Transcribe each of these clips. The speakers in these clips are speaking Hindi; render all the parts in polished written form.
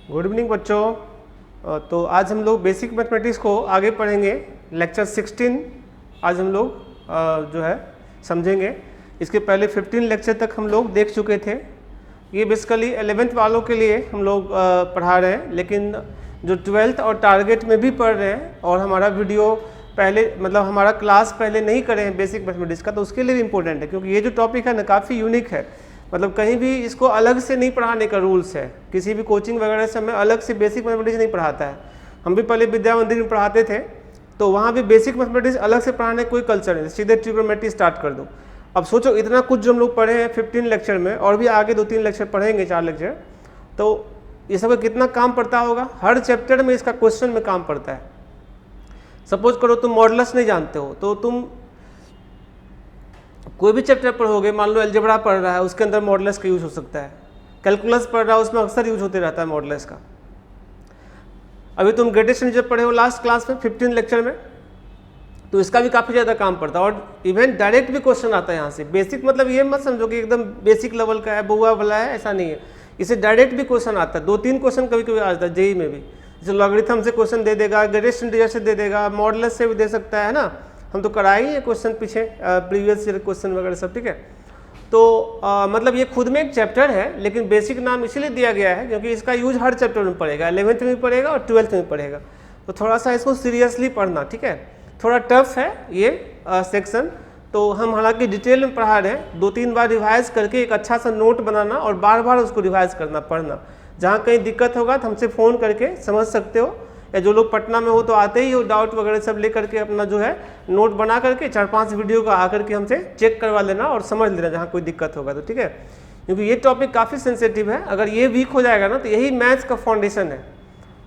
गुड इवनिंग बच्चों। तो आज हम लोग बेसिक मैथमेटिक्स को आगे पढ़ेंगे। लेक्चर 16 आज हम लोग जो है समझेंगे। इसके पहले 15 लेक्चर तक हम लोग देख चुके थे। ये बेसिकली 11th वालों के लिए हम लोग पढ़ा रहे हैं, लेकिन जो 12th और टारगेट में भी पढ़ रहे हैं और हमारा वीडियो पहले मतलब हमारा क्लास पहले नहीं करे हैं बेसिक मैथमेटिक्स का, तो उसके लिए भी इम्पोर्टेंट है, क्योंकि ये जो टॉपिक है ना काफ़ी यूनिक है। मतलब कहीं भी इसको अलग से नहीं पढ़ाने का रूल्स है। किसी भी कोचिंग वगैरह से हमें अलग से बेसिक मैथमेटिक्स नहीं पढ़ाता है। हम भी पहले विद्या मंदिर में पढ़ाते थे, तो वहाँ भी बेसिक मैथमेटिक्स अलग से पढ़ाने कोई कल्चर नहीं, सीधे ट्रिग्नोमेट्री स्टार्ट कर दो। अब सोचो इतना कुछ जो हम लोग पढ़े हैं 15 लेक्चर में, और भी आगे 2-3 लेक्चर पढ़ेंगे, 4 लेक्चर, तो ये सब कितना काम पड़ता होगा। हर चैप्टर में इसका क्वेश्चन में काम पड़ता है। सपोज करो तुम मॉडुलस नहीं जानते हो, तो तुम कोई भी चैप्टर पढ़ोगे, मान लो अलजेब्रा पढ़ रहा है, उसके अंदर मॉडुलस का यूज हो सकता है। कैलकुलस पढ़ रहा है, उसमें अक्सर यूज होते रहता है मॉडुलस का। अभी तुम ग्रेटेस्ट इंटीजर पढ़े हो लास्ट क्लास में 15 लेक्चर में, तो इसका भी काफ़ी ज़्यादा काम पड़ता है। और इवन डायरेक्ट भी क्वेश्चन आता है यहाँ से। बेसिक मतलब ये मत समझो कि एकदम बेसिक लेवल का है, बहुआ वाला है, ऐसा नहीं है। इसे डायरेक्ट भी क्वेश्चन आता है। 2-3 क्वेश्चन कभी कभी आता है जेई में भी। जैसे लॉगरिथम से क्वेश्चन दे देगा, ग्रेटेस्ट इंटीजर से दे देगा, मॉडुलस से भी दे सकता है ना। हम तो कराए ही है क्वेश्चन पीछे, प्रीवियस ईयर क्वेश्चन वगैरह सब, ठीक है। तो मतलब ये खुद में एक चैप्टर है, लेकिन बेसिक नाम इसीलिए दिया गया है क्योंकि इसका यूज हर चैप्टर में पड़ेगा। 11th में भी पड़ेगा और 12th में पड़ेगा। तो थोड़ा सा इसको सीरियसली पढ़ना, ठीक है। थोड़ा टफ है ये सेक्शन, तो हम हालांकि डिटेल में पढ़ा रहे हैं। 2-3 बार रिवाइज करके एक अच्छा सा नोट बनाना और बार बार उसको रिवाइज करना, पढ़ना। जहाँ कहीं दिक्कत होगा तो हमसे फ़ोन करके समझ सकते हो, या जो लोग पटना में हो तो आते ही हो, डाउट वगैरह सब ले करके अपना जो है नोट बना करके 4-5 वीडियो का आकर के हमसे चेक करवा लेना और समझ लेना जहाँ कोई दिक्कत होगा तो, ठीक है। क्योंकि ये टॉपिक काफ़ी सेंसिटिव है। अगर ये वीक हो जाएगा ना, तो यही मैथ्स का फाउंडेशन है।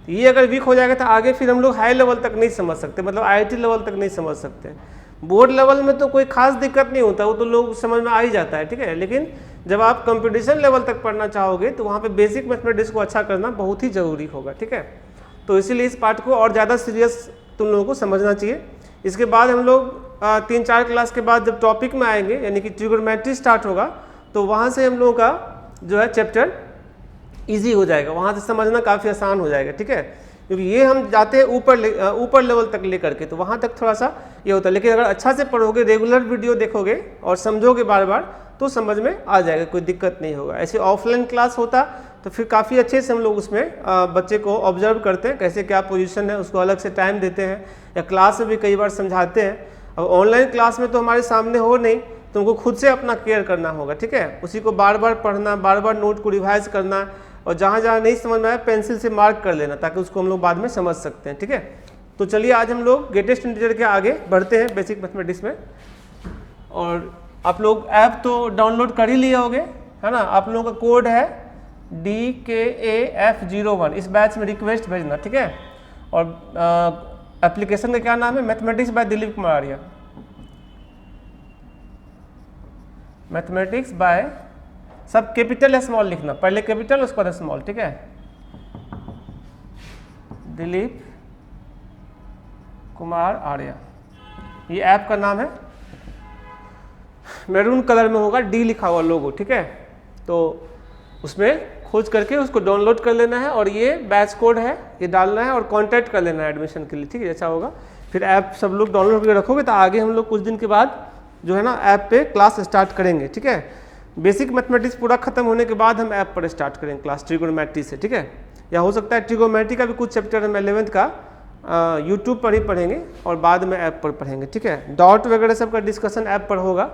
ये अगर वीक हो जाएगा तो आगे फिर हम लोग हाई लेवल तक नहीं समझ सकते, मतलब IIT लेवल तक नहीं समझ सकते। बोर्ड लेवल में तो कोई खास दिक्कत नहीं होता, वो तो लोग समझ में आ ही जाता है, ठीक है। लेकिन जब आप कंपटीशन लेवल तक पढ़ना चाहोगे तो वहाँ पे बेसिक मैथमेटिक्स को अच्छा करना बहुत ही ज़रूरी होगा, ठीक है। तो इसीलिए इस पार्ट को और ज़्यादा सीरियस तुम लोगों को समझना चाहिए। इसके बाद हम लोग 3-4 क्लास के बाद जब टॉपिक में आएंगे, यानी कि ट्रिग्नोमेट्री स्टार्ट होगा, तो वहाँ से हम लोगों का जो है चैप्टर ईजी हो जाएगा, वहाँ से समझना काफ़ी आसान हो जाएगा, ठीक है। क्योंकि ये हम जाते हैं ऊपर लेवल तक ले करके, तो वहाँ तक थोड़ा सा ये होता है। लेकिन अगर अच्छा से पढ़ोगे, रेगुलर वीडियो देखोगे और समझोगे बार बार, तो समझ में आ जाएगा, कोई दिक्कत नहीं होगा। ऐसे ऑफलाइन क्लास होता तो फिर काफ़ी अच्छे से हम लोग उसमें बच्चे को ऑब्जर्व करते हैं, कैसे क्या पोजीशन है, उसको अलग से टाइम देते हैं, या क्लास में भी कई बार समझाते हैं। अब ऑनलाइन क्लास में तो हमारे सामने हो नहीं, तुमको खुद से अपना केयर करना होगा, ठीक है। उसी को बार बार पढ़ना, बार बार नोट को रिवाइज करना, और जहाँ जहाँ नहीं समझ में आया पेंसिल से मार्क कर लेना, ताकि उसको हम लोग बाद में समझ सकते हैं, ठीक है। तो चलिए आज हम लोग ग्रेटेस्ट इंटीजर के आगे बढ़ते हैं बेसिक मैथमेटिक्स में। और आप लोग ऐप तो डाउनलोड कर ही लिए होगे, है ना। आप लोगों का कोड है DKAF01। इस बैच में रिक्वेस्ट भेजना, ठीक है। और एप्लीकेशन का क्या नाम है? Mathematics bye Dilip Kumar Arya. Mathematics bye, सब कैपिटल या स्मॉल लिखना, पहले कैपिटल उसके बाद स्मॉल, ठीक है। दिलीप कुमार आर्या, ये ऐप का नाम है। मैरून कलर में होगा, D लिखा हुआ लोगो, ठीक है। तो उसमें खोज करके उसको डाउनलोड कर लेना है, और ये बैच कोड है, ये डालना है और कांटेक्ट कर लेना है एडमिशन के लिए, ठीक है। अच्छा होगा। फिर ऐप सब लोग डाउनलोड करके रखोगे तो आगे हम लोग कुछ दिन के बाद जो है ना ऐप पे क्लास स्टार्ट करेंगे, ठीक है। बेसिक मैथमेटिक्स पूरा खत्म होने के बाद हम ऐप पर स्टार्ट करेंगे क्लास ट्रिग्नोमेट्री से, ठीक है। या हो सकता है ट्रिग्नोमेट्री का भी कुछ चैप्टर हम 11th का यूट्यूब पर ही पढ़ेंगे और बाद में ऐप पर पढ़ेंगे, ठीक है। डाउट वगैरह सब का डिस्कशन ऐप पर होगा,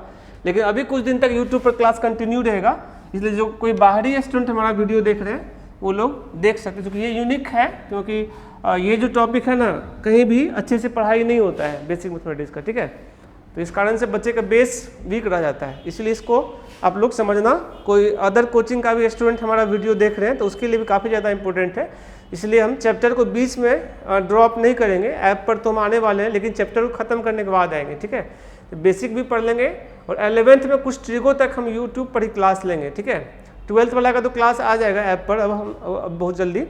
लेकिन अभी कुछ दिन तक यूट्यूब पर क्लास कंटिन्यू रहेगा। इसलिए जो कोई बाहरी स्टूडेंट हमारा वीडियो देख रहे हैं वो लोग देख सकते हैं, क्योंकि ये यूनिक है। क्योंकि ये जो टॉपिक है ना, कहीं भी अच्छे से पढ़ाई नहीं होता है बेसिक मैथमेटिक्स का, ठीक है। तो इस कारण से बच्चे का बेस वीक रह जाता है, इसलिए इसको आप लोग समझना। कोई अदर कोचिंग का भी स्टूडेंट हमारा वीडियो देख रहे हैं तो उसके लिए भी काफ़ी ज़्यादा इंपॉर्टेंट है। इसलिए हम चैप्टर को बीच में ड्रॉप नहीं करेंगे। ऐप पर तो हम आने वाले हैं, लेकिन चैप्टर को ख़त्म करने के बाद आएंगे, ठीक है। तो बेसिक भी पढ़ लेंगे, और 11th में कुछ ट्रिगो तक हम यूट्यूब पर ही क्लास लेंगे, ठीक है। 12th वाला का तो क्लास आ जाएगा ऐप पर, अब बहुत जल्दी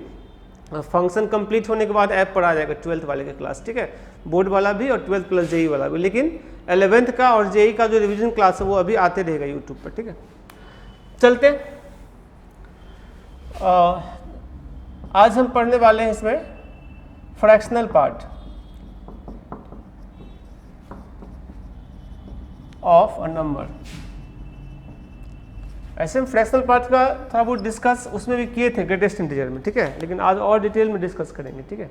फंक्शन कंप्लीट होने के बाद ऐप पर आ जाएगा 12th वाले का क्लास, ठीक है। बोर्ड वाला भी और 12th प्लस जेई वाला भी। लेकिन 11th का और जेई का जो रिवीजन क्लास है वो अभी आते रहेगा यूट्यूब पर, ठीक है। चलते आज हम पढ़ने वाले हैं इसमें fractional part of a number. ऐसे हम फ्रैक्शनल पार्ट का थोड़ा बहुत डिस्कस उसमें भी किए थे ग्रेटेस्ट इंटीजर में, ठीक है, लेकिन आज और डिटेल में डिस्कस करेंगे, ठीक है।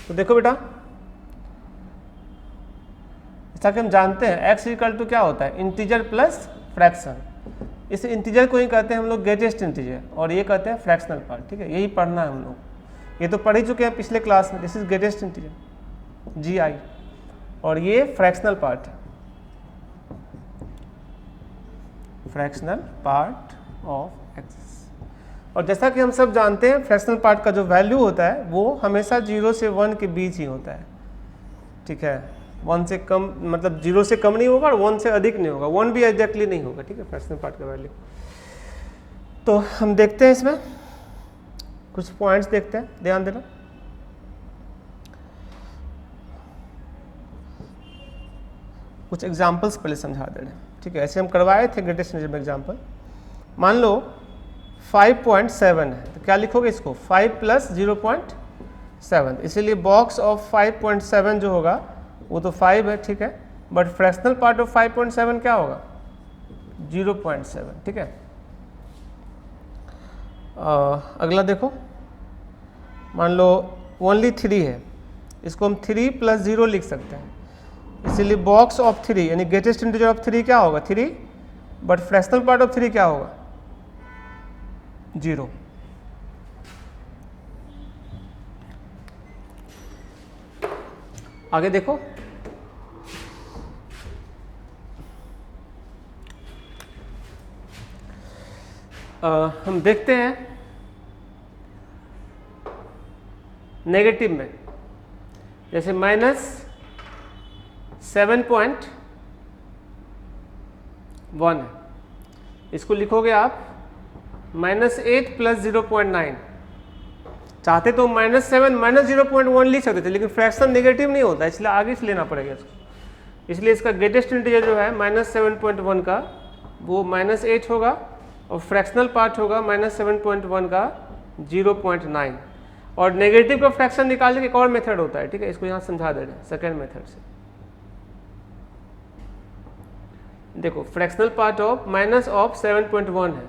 तो देखो बेटा, जैसा कि हम जानते हैं x इक्वल टू क्या होता है, इंटीजर प्लस फ्रैक्शन। इस इंटीजर को ही कहते हैं हम लोग ग्रेटेस्ट इंटीजर, और ये कहते हैं फ्रैक्शनल पार्ट, ठीक है। यही पढ़ना है हम लोग, ये तो पढ़ ही चुके हैं पिछले क्लास में। This is greatest integer GI, और ये फ्रैक्शनल पार्ट है, फ्रैक्शनल पार्ट ऑफ x। और जैसा कि हम सब जानते हैं फ्रैक्शनल पार्ट का जो वैल्यू होता है वो हमेशा 0 से 1 के बीच ही होता है, ठीक है। 1 से कम, मतलब 0 से कम नहीं होगा और 1 से अधिक नहीं होगा, 1 भी एग्जैक्टली नहीं होगा, ठीक है, फ्रैक्शनल पार्ट का वैल्यू। तो हम देखते हैं इसमें कुछ पॉइंट्स देखते हैं, ध्यान देना। कुछ एग्जाम्पल्स पहले समझा दे रहे हैं, ठीक है। ऐसे हम करवाए थे ग्रेटेस्ट इंटीजर में एग्जाम्पल। मान लो 5.7 है, तो क्या लिखोगे इसको, 5 प्लस 0.7, इसीलिए बॉक्स ऑफ 5.7 जो होगा वो तो 5 है, ठीक है, बट फ्रैक्शनल पार्ट ऑफ 5.7 क्या होगा, 0.7, ठीक है। अगला देखो, मान लो ओनली 3 है, इसको हम 3 प्लस 0 लिख सकते हैं, इसीलिए बॉक्स ऑफ 3 यानी ग्रेटेस्ट इंटीजर ऑफ 3 क्या होगा, 3, बट फ्रैक्शनल पार्ट ऑफ 3 क्या होगा, 0। आगे देखो, हम देखते हैं नेगेटिव में, जैसे -7.1 है, इसको लिखोगे आप -8 प्लस 0.9। चाहते तो -7 माइनस 0.1 लिख सकते थे, लेकिन फ्रैक्शन नेगेटिव नहीं होता, इसलिए आगे से लेना पड़ेगा इसको। इसलिए इसका ग्रेटेस्ट इंटीजर जो है -7.1 का वो -8 होगा, और फ्रैक्शनल पार्ट होगा -7.1 का 0.9। और नेगेटिव का फ्रैक्शन निकालने का एक और मेथड होता है, ठीक है, इसको यहाँ समझा दे रहे हैं सेकेंड मेथड से। देखो, fractional part of minus of 7.1 है,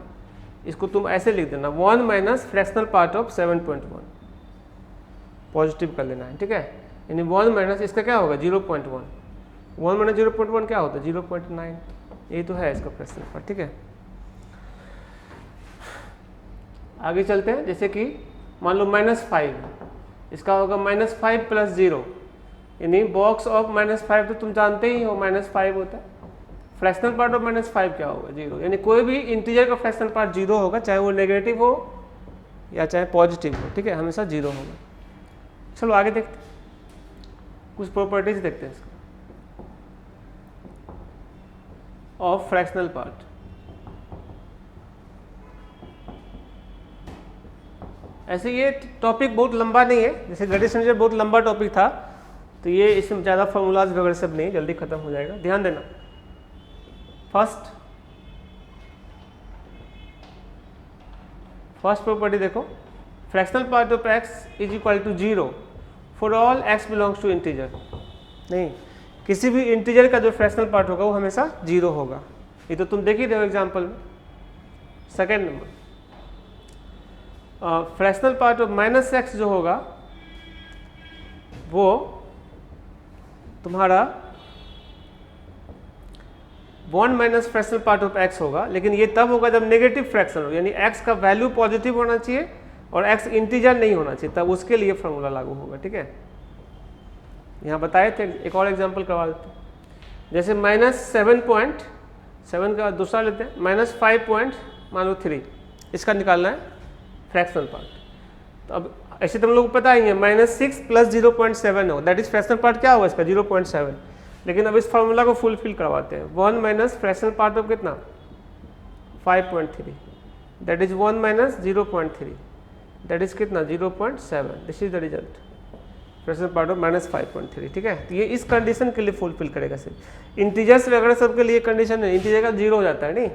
इसको तुम ऐसे लिख देना 1 minus fractional part of 7.1, positive कर लेना है, ठीक है। यानी 1 माइनस इसका क्या होगा, 0.1, 1 माइनस 0.1 क्या होता है, 0.9, यही तो है इसका फ्रैक्शनल पार्ट, ठीक है। आगे चलते हैं, जैसे कि मान लो -5, इसका होगा -5 प्लस 0, यानी बॉक्स ऑफ -5 तो तुम जानते ही हो -5 होता है, फ्रैक्शनल पार्ट ऑफ -5 क्या होगा, 0। यानी कोई भी इंटीजर का फ्रैक्शनल पार्ट 0 होगा, चाहे वो नेगेटिव हो या चाहे पॉजिटिव हो, ठीक है, हमेशा 0 होगा। चलो आगे देखते हैं, कुछ प्रॉपर्टीज देखते हैं इसका ऑफ फ्रैक्शनल पार्ट। ऐसे ये टॉपिक बहुत लंबा नहीं है, जैसे ग्रेटेस्ट इंटीजर बहुत लंबा टॉपिक था, तो ये इसमें ज़्यादा फॉर्मूलाज वगैरह सब नहीं, जल्दी खत्म हो जाएगा, ध्यान देना। फर्स्ट प्रॉपर्टी देखो, fractional part of x is equal to 0 for all x belongs to integer. नहीं, किसी भी इंटीजर का जो फ्रैक्शनल पार्ट होगा वो हमेशा 0 होगा, ये तो तुम देख ही रहे हो एग्जाम्पल में। Second number, fractional part of -x जो होगा वो तुम्हारा 1 minus fractional part of x होगा, लेकिन ये तब होगा जब नेगेटिव फ्रैक्शन हो, यानी x का वैल्यू पॉजिटिव होना चाहिए और x इंटीजर नहीं होना चाहिए, तब उसके लिए फॉर्मूला लागू होगा, ठीक है। यहाँ बताए थे, एक और एग्जांपल करवा देते हैं, जैसे -7.7 का दूसरा लेते हैं, -5.3, इसका निकालना है फ्रैक्शनल पार्ट। तो अब ऐसे तुम लोग को पता ही है, -6 प्लस 0.7 हो, दैट इज फ्रैक्शनल पार्ट क्या होगा इसका, 0.7। लेकिन अब इस फॉर्मूला को फुलफिल करवाते हैं, 1 माइनस फ्रैक्शनल पार्ट ऑफ कितना, 5.3, that is 1 minus 0.3, that is कितना, 0.7। This is the result, fractional part of -5.3, ठीक है। तो ये इस कंडीशन के लिए फुलफिल करेगा सिर्फ, इंटीजर्स वगैरह सब के लिए कंडीशन है, इंटीजर का 0 हो जाता है, नहीं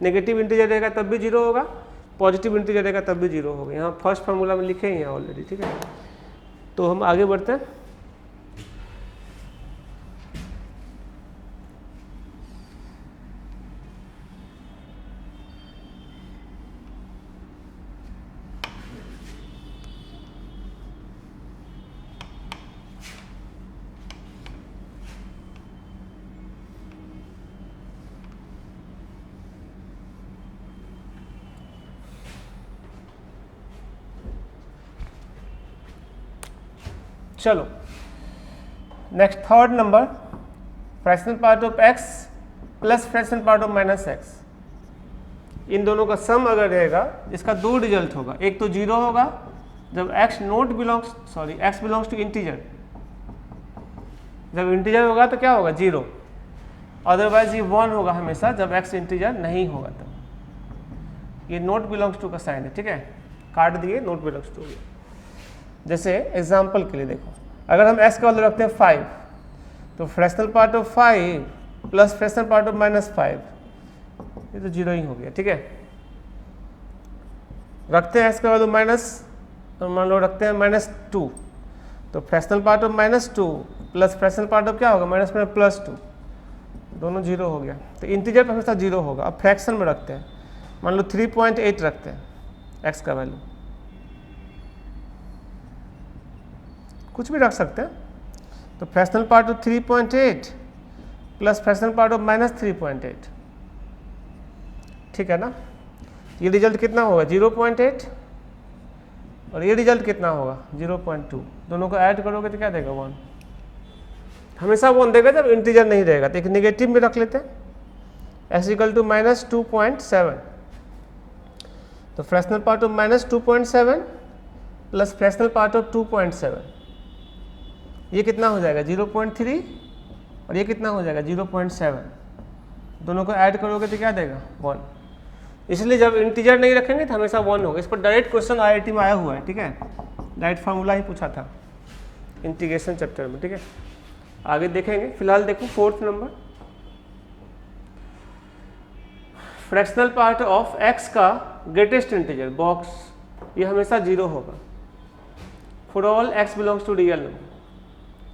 नेगेटिव इंटीजर रहेगा तब भी 0 होगा, पॉजिटिव इंटीजर रहेगा तब भी 0 होगा। यहाँ फर्स्ट फार्मूला में लिखे ही हैं ऑलरेडी, ठीक है। तो हम आगे बढ़ते हैं। चलो next third number, fractional part of x plus fractional part of minus x, इन दोनों का सम अगर रहेगा इसका दो रिजल्ट होगा। एक तो 0 होगा जब x बिलोंग्स टू इंटीजर, जब इंटीजर होगा तो क्या होगा 0, अदरवाइज ये 1 होगा हमेशा जब x इंटीजर नहीं होगा तब। ये नोट बिलोंग्स टू का साइन है, ठीक है, काट दिए, नोट बिलोंग्स टू। जैसे एग्जाम्पल के लिए देखो, अगर हम x का वैल्यू रखते हैं 5, तो fractional part of 5 plus fractional part of -5, ये तो 0 ही हो गया, ठीक है। रखते हैं x का वैल्यू तो मान लो रखते हैं -2, तो fractional part of -2 plus fractional part of क्या होगा -2, दोनों 0 हो गया। तो इंटीजर पर हमेशा 0 होगा। अब फ्रैक्शन में रखते हैं, मान लो 3.8 रखते हैं x का वैल्यू, कुछ भी रख सकते हैं। तो fractional part of 3.8 plus fractional part of -3.8, ठीक है ना। ये रिजल्ट कितना होगा 0.8, और ये रिजल्ट कितना होगा 0.2, दोनों को ऐड करोगे तो क्या देगा 1, हमेशा 1 देगा जब इंटीजर नहीं रहेगा। तो एक नेगेटिव में रख लेते हैं, x इक्वल टू -2.7, तो fractional part of -2.7 plus fractional part of 2.7, ये कितना हो जाएगा 0.3, और ये कितना हो जाएगा 0.7, दोनों को ऐड करोगे तो क्या देगा 1। इसलिए जब इंटीजर नहीं रखेंगे तो हमेशा 1 होगा। इस पर डायरेक्ट क्वेश्चन IIT में आया हुआ है, ठीक है, डायरेक्ट फार्मूला ही पूछा था इंटीग्रेशन चैप्टर में, ठीक है। आगे देखेंगे, फिलहाल देखो fourth number, fractional part of x का ग्रेटेस्ट इंटीजर बॉक्स, ये हमेशा 0 होगा for all x belongs to real number.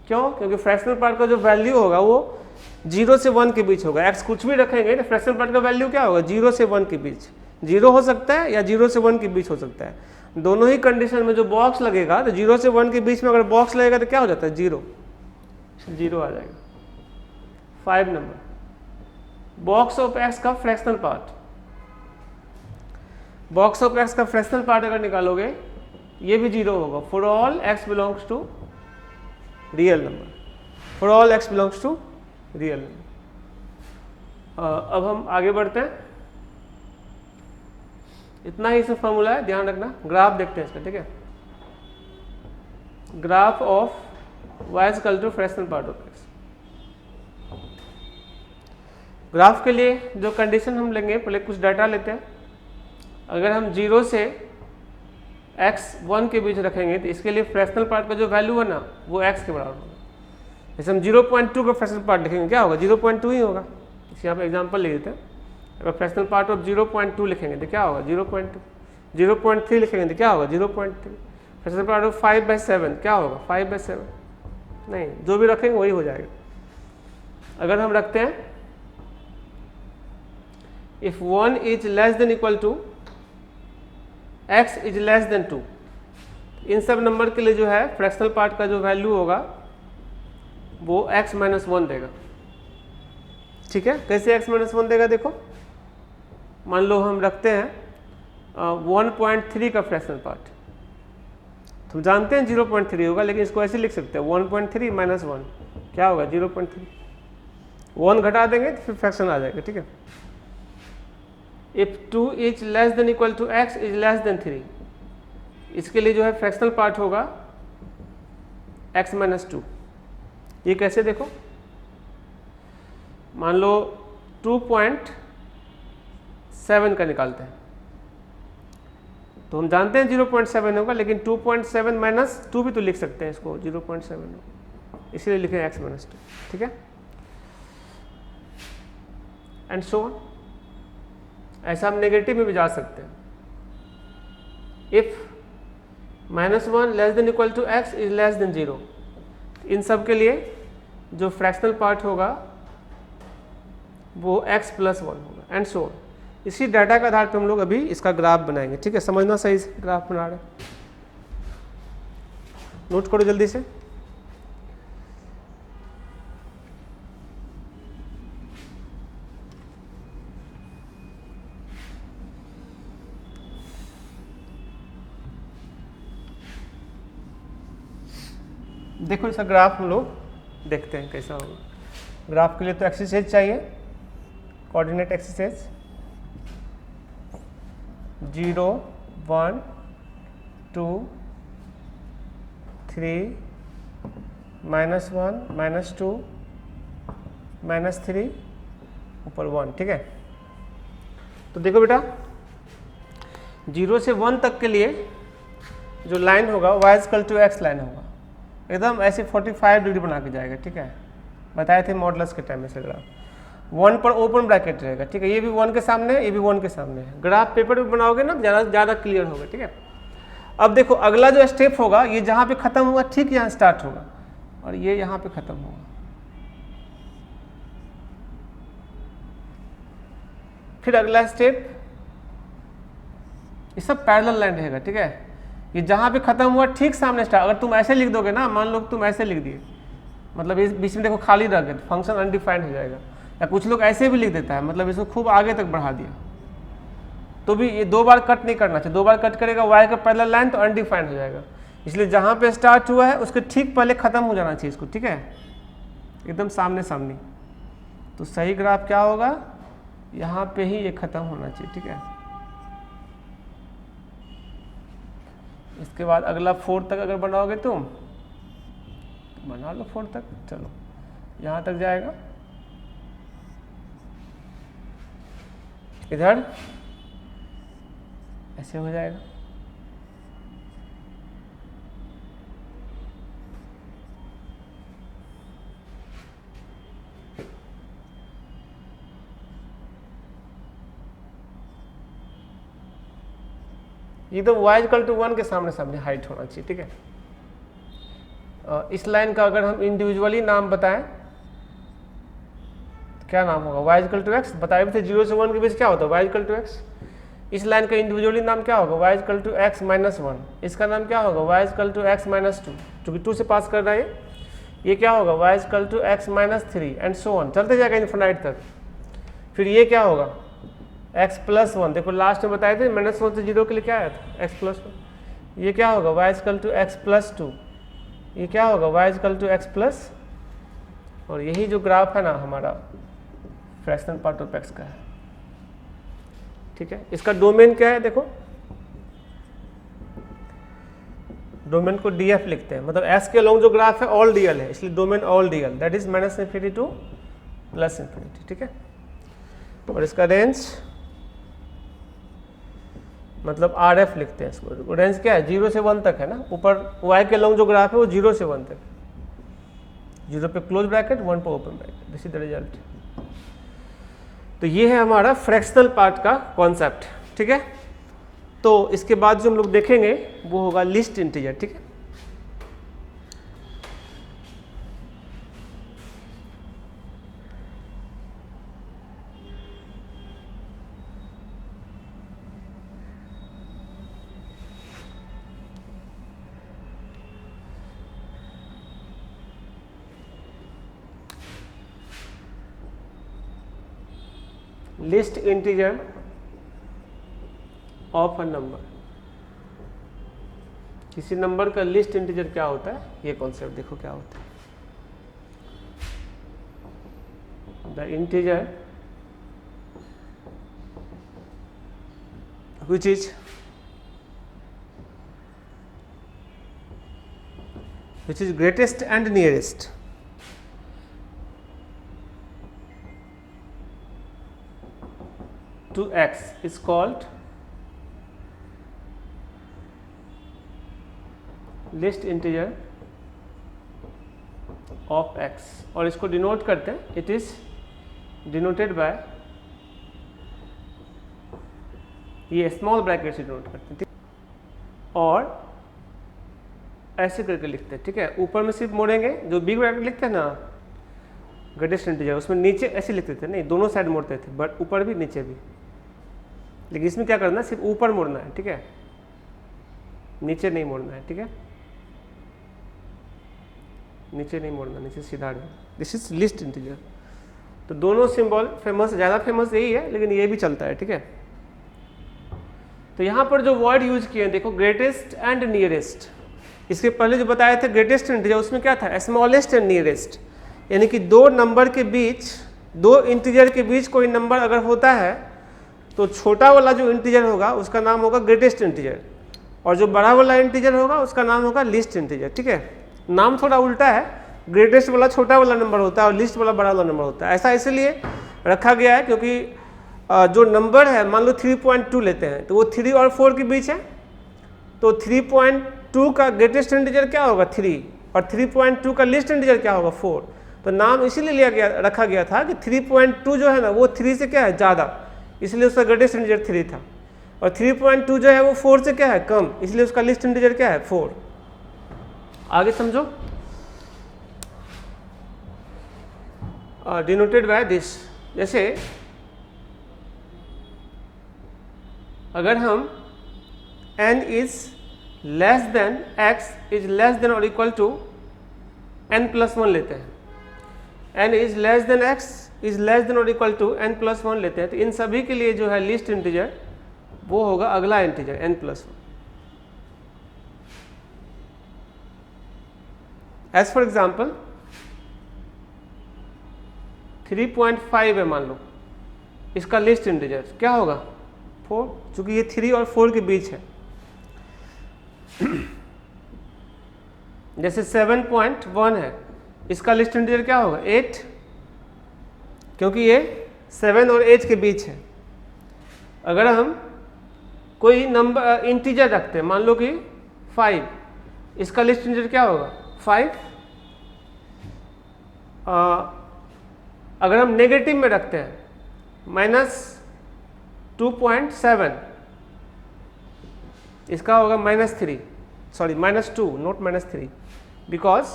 क्यों? क्योंकि फ्रैक्शनल पार्ट का जो वैल्यू होगा वो 0 से 1 के बीच होगा। x कुछ भी रखेंगे तो फ्रैक्शनल पार्ट का वैल्यू क्या होगा 0 से 1 के बीच, 0 हो सकता है या 0 से 1 के बीच हो सकता है। दोनों ही कंडीशन में जो बॉक्स लगेगा, तो 0 से 1 के बीच में अगर बॉक्स लगेगा तो क्या हो जाता है 0 आ जाएगा। 5 नंबर, बॉक्स ऑफ x का fractional part, box of x का फ्रैक्शनल पार्ट अगर निकालोगे ये भी 0 होगा for all x belongs to real number, for all x belongs to real number. अब हम आगे बढ़ते हैं, इतना ही सब फॉर्मूला है, ध्यान रखना। ग्राफ देखते हैं इसका, ठीक है। Graph of y is equal to fractional part of x। ग्राफ के लिए जो कंडीशन हम लेंगे, पहले कुछ डाटा लेते हैं। अगर हम 0 से x 1 के बीच रखेंगे तो इसके लिए फ्रैक्शनल पार्ट का जो वैल्यू है ना वो x के बराबर होगा। जैसे हम 0.2 का फ्रैक्शनल पार्ट लिखेंगे क्या होगा 0.2 ही होगा। इसे यहाँ पे एग्जांपल ले लेते हैं। अगर फ्रैक्शनल पार्ट ऑफ 0.2 लिखेंगे तो क्या होगा 0.2, 0.3 लिखेंगे तो क्या होगा 0.3, फ्रैक्शनल पार्ट ऑफ 5/7 क्या होगा 5/7, नहीं जो भी रखेंगे वही हो जाएगा। अगर हम रखते हैं if 1 is less than equal to x is less than 2, इन सब नंबर के लिए जो है फ्रैक्शनल पार्ट का जो वैल्यू होगा वो x - 1 देगा, ठीक है। कैसे x - 1 देगा देखो, मान लो हम रखते हैं 1.3 का फ्रैक्शनल पार्ट, तो जानते हैं 0.3 होगा, लेकिन इसको ऐसे लिख सकते हैं 1.3 - 1 क्या होगा 0.3, 1 घटा देंगे तो फिर फ्रैक्शन आ जाएगा, ठीक है। If 2 is less than equal to x is less than 3, इसके लिए जो है फ्रैक्शनल पार्ट होगा x - 2। ये कैसे देखो, मान लो 2.7 का निकालते हैं, तो हम जानते हैं 0.7 होगा, लेकिन 2.7 - 2 भी तो लिख सकते हैं इसको 0.7, इसलिए लिखें x - 2, ठीक है। एंड सो ऑन, ऐसा हम नेगेटिव में भी जा सकते हैं। If -1 less than equal to x is less than 0, इन सब के लिए जो फ्रैक्शनल पार्ट होगा वो x + 1 होगा एंड सो ऑन। इसी डाटा के आधार पर हम लोग अभी इसका ग्राफ बनाएंगे, ठीक है, समझना सही से ग्राफ बना रहे, नोट करो जल्दी से। देखो इसका ग्राफ हम लोग देखते हैं कैसा होगा। ग्राफ के लिए तो एक्सिस चाहिए, कोऑर्डिनेट एक्सिस 0 1 2 3 -1 -2 -3 ऊपर 1, ठीक है। तो देखो बेटा 0 से 1 तक के लिए जो लाइन होगा y = x लाइन होगा, एकदम ऐसे 45 डिग्री बना के जाएगा, ठीक है, बताए थे मॉडुलस के टाइम में से ग्राफ। 1 पर ओपन ब्रैकेट रहेगा, ठीक है, ये भी 1 के सामने है, ये भी 1 के सामने है। ग्राफ पेपर पे बनाओगे ना ज़्यादा क्लियर होगा, ठीक है। अब देखो अगला जो स्टेप होगा, ये जहाँ पे खत्म हुआ ठीक यहाँ स्टार्ट होगा और ये यहाँ पे खत्म होगा। फिर अगला स्टेप, ये सब पैरेलल लाइन रहेगा, ठीक है। ये जहाँ पे खत्म हुआ ठीक सामने स्टार्ट, अगर तुम ऐसे लिख दोगे ना, मान लो तुम ऐसे लिख दिए, मतलब इस बीच में देखो खाली रह गया, फंक्शन अनडिफाइंड हो जाएगा। या कुछ लोग ऐसे भी लिख देता है, मतलब इसको खूब आगे तक बढ़ा दिया, तो भी ये 2 बार कट नहीं करना चाहिए। 2 बार कट करेगा y का पैरेलल लाइन तो अनडिफाइंड हो जाएगा। इसलिए जहाँ पे स्टार्ट हुआ है उसके ठीक पहले खत्म हो जाना चाहिए इसको, ठीक है, एकदम सामने सामने। तो सही ग्राफ क्या होगा, यहाँ पे ही ये खत्म होना चाहिए, ठीक है। इसके बाद अगला 4 तक अगर बनाओगे तुम, बना लो 4 तक, चलो यहाँ तक जाएगा, इधर ऐसे हो जाएगा। ये तो y = 1 के सामने सामने हाइट होना चाहिए, ठीक है। इस लाइन का अगर हम इंडिविजुअली नाम बताएं, क्या नाम होगा, y = x, बताए भी थे 0 से 1 के बीच क्या होता है, y = x। इस लाइन का इंडिविजुअली नाम क्या होगा, y = x - 1। इसका नाम क्या होगा, y = x - 2, क्योंकि 2 से पास कर रहा है ये क्या होगा, y = x - 3 and so on, चलते जाएगा इनफिनाइट तक। फिर ये क्या होगा, x + 1, देखो लास्ट में बताए थे -1 से 0 के लिए क्या आया था, x + 1। ये क्या होगा, y = x + 2, ये क्या होगा, y = x +, और यही जो ग्राफ है ना हमारा फ्रैक्शनल पार्ट ऑफ x का है, ठीक है। इसका डोमेन क्या है, देखो डोमेन को df लिखते हैं, मतलब s के अलोंग जो ग्राफ है ऑल dl है, इसलिए domain all dl, that is -∞ to +∞, ठीक है। और इसका रेंज मतलब RF लिखते हैं इसको, रेंज क्या है 0 से 1 तक है ना, ऊपर y के अलोंग जो ग्राफ है वो 0 से 1 तक, 0 पे क्लोज ब्रैकेट 1 पे open bracket, this is the result. तो ये है हमारा फ्रैक्शनल पार्ट का कॉन्सेप्ट, ठीक है। तो इसके बाद जो हम लोग देखेंगे वो होगा लिस्ट इंटीजर, ठीक है। List integer of a number, किसी नंबर का लिस्ट इंटीजर क्या होता है, ये कॉन्सेप्ट देखो क्या होता है। The integer which is greatest and nearest to x is called list integer of x, और इसको डिनोट करते हैं, इट इज डिनोटेड बाय, ये स्मॉल ब्रैकेट से डिनोट करते हैं, और ऐसे करके लिखते हैं, ठीक है। ऊपर में सिर्फ मोड़ेंगे, जो बिग ब्रैकेट लिखते हैं ना ग्रेटेस्ट इंटीजर, उसमें नीचे ऐसे लिखते थे, नहीं दोनों साइड मोड़ते थे, बट ऊपर भी नीचे भी। लेकिन इसमें क्या करना है, सिर्फ ऊपर मोड़ना है, ठीक है, नीचे नहीं मोड़ना है, ठीक है, नीचे नहीं मोड़ना, नीचे सीधा रहना। This is list integer. तो दोनों सिंबल फेमस, ज़्यादा फेमस यही है, लेकिन ये भी चलता है, ठीक है। तो यहाँ पर जो वर्ड यूज किए हैं देखो, ग्रेटेस्ट एंड नियरेस्ट। इसके पहले जो बताए थे ग्रेटेस्ट इंटीजर, उसमें क्या था, स्मॉलेस्ट एंड नियरेस्ट, यानी कि दो नंबर के बीच, दो इंटीजर के बीच कोई नंबर अगर होता है तो छोटा वाला जो इंटीजर होगा उसका नाम होगा ग्रेटेस्ट इंटीजर, और जो बड़ा वाला इंटीजर होगा उसका नाम होगा लिस्ट इंटीजर, ठीक है। नाम थोड़ा उल्टा है, ग्रेटेस्ट वाला छोटा वाला नंबर होता है और लिस्ट वाला बड़ा वाला नंबर होता है। ऐसा इसलिए रखा गया है क्योंकि जो नंबर है, मान लो 3.2 लेते हैं, तो वो 3 और 4 के बीच है, तो 3.2 का ग्रेटेस्ट इंटीजर क्या होगा 3, और 3.2 का लिस्ट इंटीजर क्या होगा 4। तो नाम इसीलिए लिया गया, रखा गया था कि 3.2 जो है ना वो 3 से क्या है ज़्यादा, इसलिए उसका ग्रेटेस्ट इंटीजर 3 था, और 3.2 जो है वो 4 से क्या है कम, इसलिए उसका लिस्ट इंटीजर क्या है 4। आगे समझो, डिनोटेड बाय दिस। जैसे अगर हम n is less than x is less then और इक्वल टू n+1 लेते हैं, n is less than x is less then और इक्वल टू n+1 लेते हैं, तो इन सभी के लिए जो है लिस्ट इंटीजर वो होगा अगला integer n+1। As for example 3.5 है मान लो, इसका लिस्ट इंटीजर क्या होगा 4, चूंकि ये 3 और 4 के बीच है। जैसे 7.1 है, इसका लिस्ट इंटीजर क्या होगा 8, क्योंकि ये 7 और 8 के बीच है। अगर हम कोई नंबर इंटीजर रखते हैं, मान लो कि 5, इसका लिस्ट इंटीजर क्या होगा 5। अगर हम नेगेटिव में रखते हैं -2.7, इसका होगा -3, सॉरी -2, नॉट -3, बिकॉज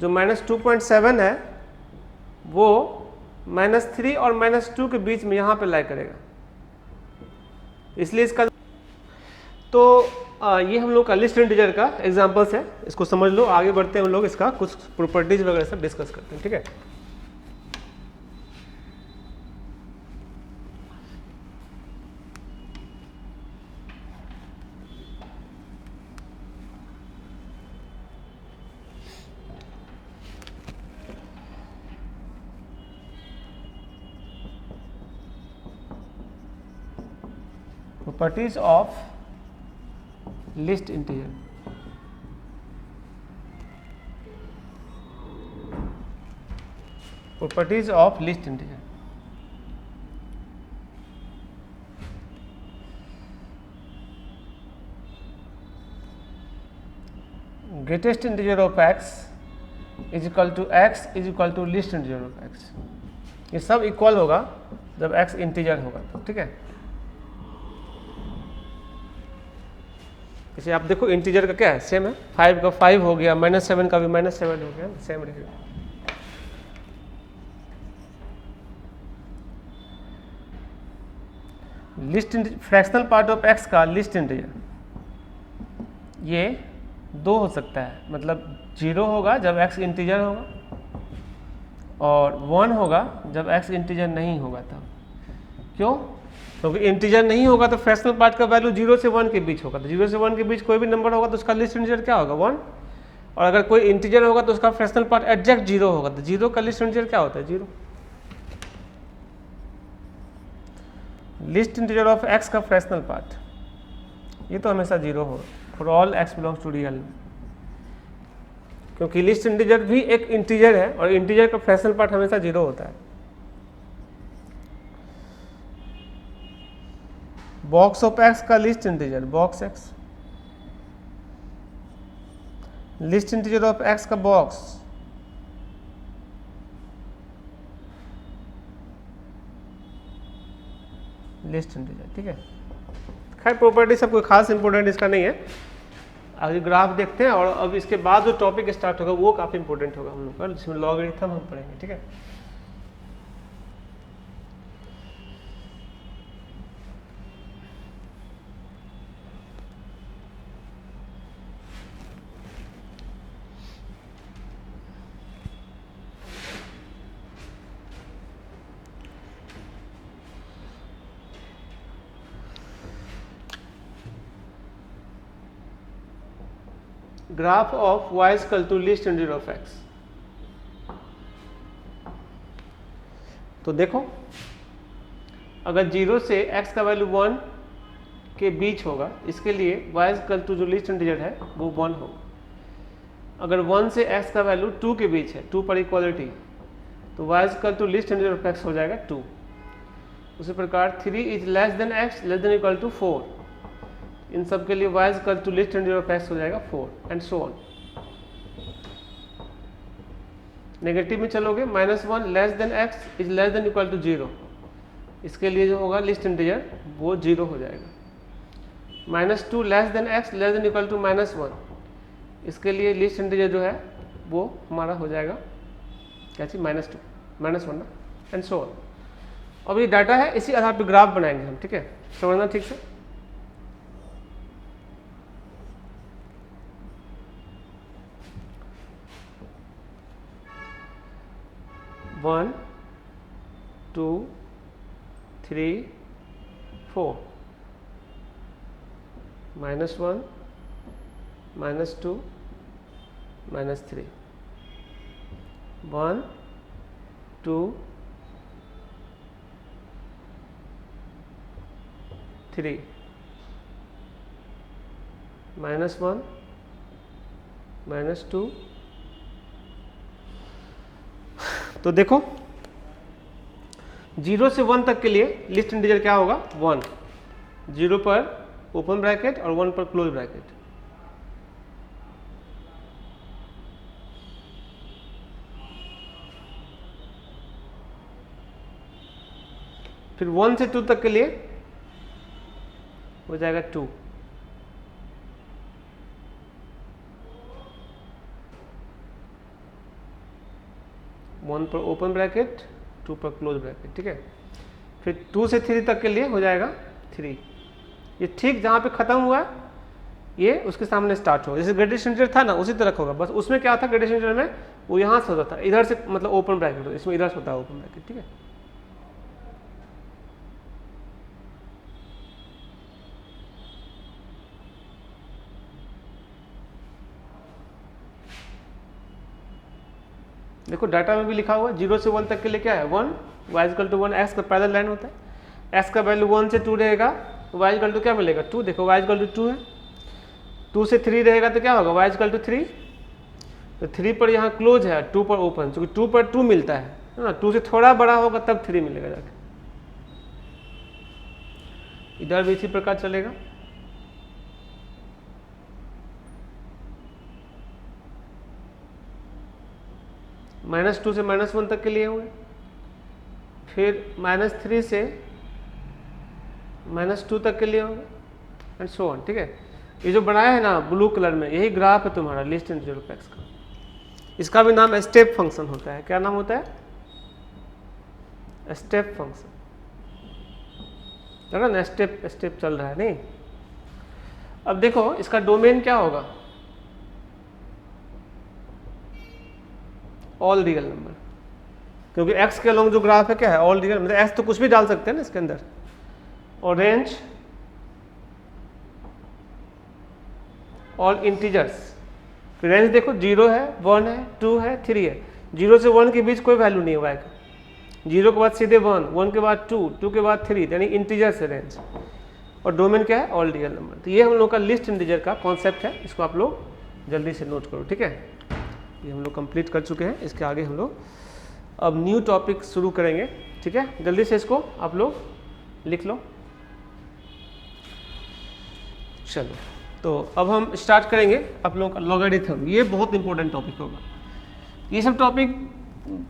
जो -2.7 है वो -3 और -2 के बीच में यहाँ पे लाई करेगा, इसलिए इसका। तो ये हम लोग का लिस्ट इंटीजर का एग्जांपल्स है, इसको समझ लो। आगे बढ़ते हैं हम लोग इसका कुछ प्रॉपर्टीज वगैरह सब डिस्कस करते हैं, ठीक है। Properties of list integer. Properties of list integer. Greatest integer of x is equal to x is equal to least integer of x. ये सब इक्वल होगा जब x इंटीजर होगा तो, ठीक है। जैसे आप देखो इंटीजर का क्या है, सेम है, 5 का 5 हो गया, -7 का भी -7 हो गया, सेम रहेगा। List fractional part of x का लिस्ट इंटीजर ये 2 हो सकता है, मतलब 0 होगा जब x इंटीजर होगा और 1 होगा जब x इंटीजर नहीं होगा तब। क्यों? क्योंकि इंटीजर नहीं होगा तो फ्रैक्शनल पार्ट का वैल्यू 0 से 1 के बीच होगा, तो 0 से 1 के बीच कोई भी नंबर होगा तो उसका लिस्ट इंटीजर क्या होगा 1, और अगर कोई इंटीजर होगा तो उसका फ्रैक्शनल पार्ट एग्जैक्ट 0 होगा, तो 0 का लिस्ट इंटीजर क्या होता है 0। लिस्ट इंटीजर ऑफ x का फ्रैक्शनल पार्ट ये तो हमेशा 0 होगा for all x belongs to real, क्योंकि लिस्ट इंटीजर भी एक इंटीजर है और इंटीजर का फ्रैक्शनल पार्ट हमेशा 0 होता है। बॉक्स ऑफ x का list integer box x, list integer of x का बॉक्स, लिस्ट इंटीजर, ठीक है। खैर प्रॉपर्टी सब कोई खास इंपोर्टेंट इसका नहीं है, अभी ग्राफ देखते हैं और अब इसके बाद जो टॉपिक स्टार्ट होगा वो काफ़ी इंपॉर्टेंट होगा हम लोग का, जिसमें लॉगरिथम हम पढ़ेंगे, ठीक है। Graph of y is equal to least integer of x। तो देखो अगर 0 से x का वैल्यू 1 के बीच होगा, इसके लिए y is equal to जो लीस्ट इंटीजर है वो 1 होगा। अगर 1 से x का वैल्यू 2 के बीच है, 2 पर इक्वालिटी, तो y is equal to least integer of x हो जाएगा 2। उसी प्रकार 3 is less than x less than equal to 4, इन सब के लिए y is equal to least integer of x हो जाएगा 4 एंड सो ऑन। नेगेटिव में चलोगे, -1 less than x is less than equal to 0, इसके लिए जो होगा लीस्ट इंटीजर वो 0 हो जाएगा। -2 less than x less than equal to -1, इसके लिए लीस्ट इंटीजर जो है वो हमारा हो जाएगा क्या चीज -2 -1 ना, एंड सो ऑन। अब ये डाटा है, इसी आधार पर ग्राफ बनाएंगे हम, ठीक है, समझना ठीक से। वन 2 3 4 -1 -2 -3 1 2 3 -1 -2। तो देखो 0 से 1 तक के लिए लीस्ट इंटीजर क्या होगा 1, 0 पर ओपन ब्रैकेट और 1 पर क्लोज ब्रैकेट। फिर 1 से 2 तक के लिए हो जाएगा 2, 1 पर ओपन ब्रैकेट 2 पर क्लोज ब्रैकेट, ठीक है। फिर 2 से 3 तक के लिए हो जाएगा 3। ये ठीक जहाँ पे ख़त्म हुआ ये उसके सामने स्टार्ट होगा, जैसे ग्रेडिएंट इंटीजर था ना उसी तरह होगा, बस उसमें क्या था ग्रेडिएंट इंटीजर में वो यहाँ से होता था, इधर से मतलब ओपन ब्रैकेट होता, इसमें इधर से होता है ओपन ब्रैकेट, ठीक है। देखो डाटा में भी लिखा हुआ है 0 से 1 तक के लिए क्या है 1, y इक्वल टू 1, x का पैरेलल लाइन होता है, x का वैल्यू 1 से 2 रहेगा, y इक्वल टू क्या मिलेगा 2, देखो y इक्वल टू 2 है। 2 से 3 रहेगा तो क्या होगा y इक्वल टू 3, तो 3 पर यहाँ क्लोज है, 2 पर ओपन, क्योंकि 2 पर 2 मिलता है ना, 2 से थोड़ा बड़ा होगा तब 3 मिलेगा जाके। इधर भी इसी प्रकार चलेगा। -2 से -1 तक के लिए हुए, फिर -3 से -2 तक के लिए होंगे एंड सो ऑन, ठीक है। ये जो बनाया है ना ब्लू कलर में, यही ग्राफ है तुम्हारा लीस्ट इंटीजर ऑफ x का। इसका भी नाम स्टेप फंक्शन होता है। क्या नाम होता है? Step function. देखो ना स्टेप स्टेप चल रहा है नहीं। अब देखो इसका डोमेन क्या होगा, ऑल रियल नंबर, क्योंकि x के अलोंग जो ग्राफ है क्या है ऑल रियल, मतलब x तो कुछ भी डाल सकते हैं ना इसके अंदर। और रेंज ऑल इंटीजर्स, रेंज देखो 0 है 1 है 2 है 3 है, 0 से 1 के बीच कोई वैल्यू नहीं है y का, 0 के बाद सीधे 1, 1 के बाद 2, 2 के बाद 3, यानी इंटीजर्स है रेंज। और डोमेन क्या है ऑल रियल नंबर। तो ये हम लोग का लिस्ट इंटीजर का कॉन्सेप्ट है, इसको आप लोग जल्दी से नोट करो, ठीक है। ये हम लोग कंप्लीट कर चुके हैं, इसके आगे हम लोग अब न्यू टॉपिक शुरू करेंगे, ठीक है। जल्दी से इसको आप लोग लिख लो। चलो तो अब हम स्टार्ट करेंगे आप लोगों का लॉगरिथम। ये बहुत इंपॉर्टेंट टॉपिक होगा। ये सब टॉपिक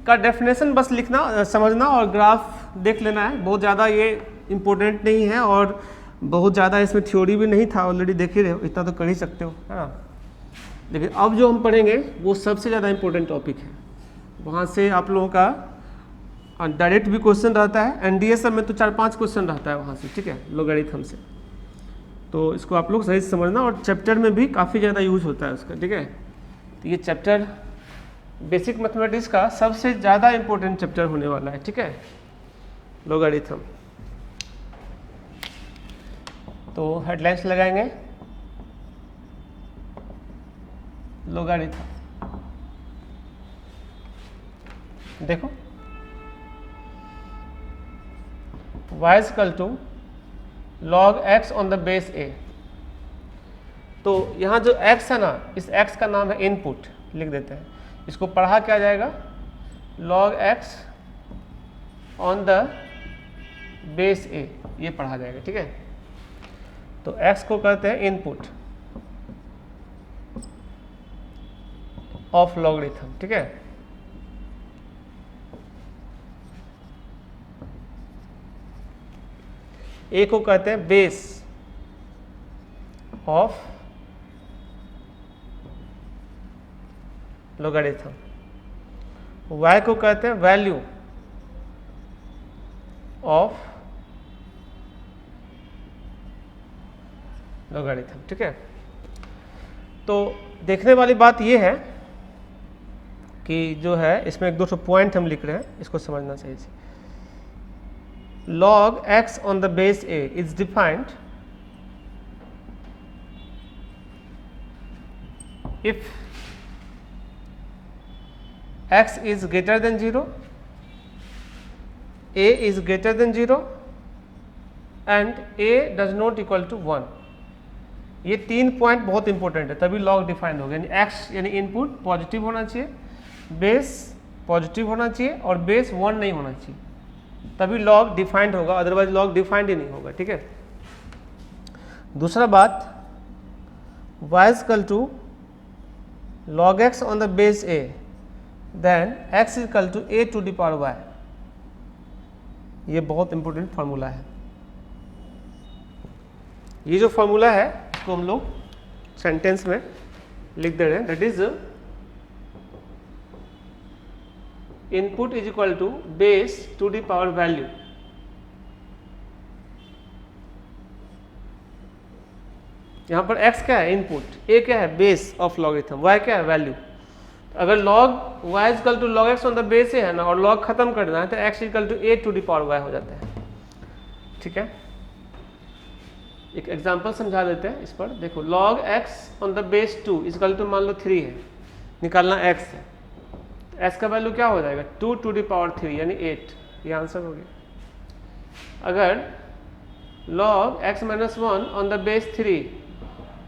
का डेफिनेशन बस लिखना समझना और ग्राफ देख लेना है, बहुत ज़्यादा ये इम्पोर्टेंट नहीं है। और बहुत ज़्यादा इसमें थ्योरी भी नहीं था, ऑलरेडी देख ही रहे हो, इतना तो कर ही सकते हो, है ना। लेकिन अब जो हम पढ़ेंगे वो सबसे ज़्यादा इम्पोर्टेंट टॉपिक है, वहाँ से आप लोगों का डायरेक्ट भी क्वेश्चन रहता है, एनडीएसएम में तो 4-5 क्वेश्चन रहता है वहाँ से, ठीक है, लॉगरिथम से। तो इसको आप लोग सही से समझना, और चैप्टर में भी काफ़ी ज़्यादा यूज होता है उसका, ठीक है। तो ये चैप्टर बेसिक मैथमेटिक्स का सबसे ज़्यादा इम्पोर्टेंट चैप्टर होने वाला है, ठीक है, लॉगरिथम। तो हेडलाइंस लगाएंगे, लॉगरिथम। देखो, y is equal to log x on the base a। तो यहाँ जो x है ना, इस x का नाम है इनपुट, लिख देते हैं। इसको पढ़ा क्या जाएगा, log x on the base a, ये पढ़ा जाएगा, ठीक है। तो x को कहते हैं इनपुट ऑफ लॉगरिथम, ठीक है। ए को कहते हैं बेस ऑफ लॉगरिथम, y को कहते हैं वैल्यू ऑफ लॉगरिथम, ठीक है। तो देखने वाली बात यह है कि जो है इसमें 1-2 पॉइंट हम लिख रहे हैं, इसको समझना चाहिए। log x on the base a is defined if x is greater than 0, a is greater than 0 and a does not equal to 1। ये 3 पॉइंट बहुत इंपॉर्टेंट है, तभी लॉग डिफाइंड होगा। यानी x यानी इनपुट पॉजिटिव होना चाहिए, बेस पॉजिटिव होना चाहिए और बेस 1 नहीं होना चाहिए, तभी लॉग डिफाइंड होगा, अदरवाइज लॉग डिफाइंड ही नहीं होगा, ठीक है। दूसरा बात, y is equal to log x on the base a, then x is equal to a to the power y। ये बहुत इंपॉर्टेंट फार्मूला है। ये जो फार्मूला है इसको हम लोग सेंटेंस में लिख दे रहे हैं, that is input is equal to base to the power value. यहां पर x क्या है इनपुट, a क्या है बेस ऑफ लॉगरिथम, y क्या है वैल्यू। अगर log y is equal to log x on the base है ना, और log खत्म करना है तो x is equal to a to the power y हो जाता है, ठीक है। एक एग्जांपल समझा देते हैं इस पर, देखो log x on the base 2 is equal to मान लो 3 है, निकालना x है, x का वैल्यू क्या हो जाएगा 2 टू द पावर 3 यानी 8, ये आंसर हो गया। अगर log x minus 1 on the base 3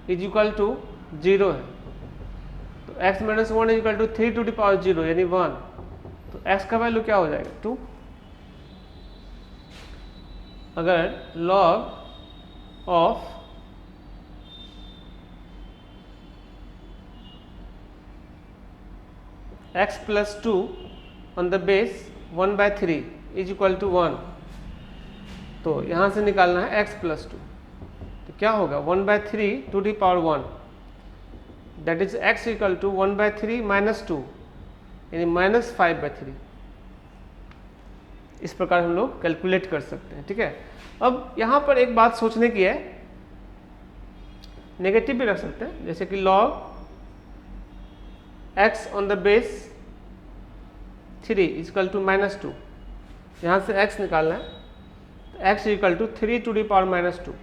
is equal to 0 है, तो x minus 1 is equal to 3 to the power 0 यानी 1, तो x का वैल्यू क्या हो जाएगा 2। अगर log of x plus 2 on the base 1/3 is equal to 1, तो यहाँ से निकालना है x प्लस 2, तो क्या होगा 1/3 to the power 1, that is x equal to 1/3 minus 2 यानी माइनस 5/3। इस प्रकार हम लोग कैलकुलेट कर सकते हैं, ठीक है। अब यहाँ पर एक बात सोचने की है, नेगेटिव भी रख सकते हैं, जैसे कि log x on the base 3 is equal to minus 2, यहाँ से x निकालना है, तो x equal to 3 to the power minus 2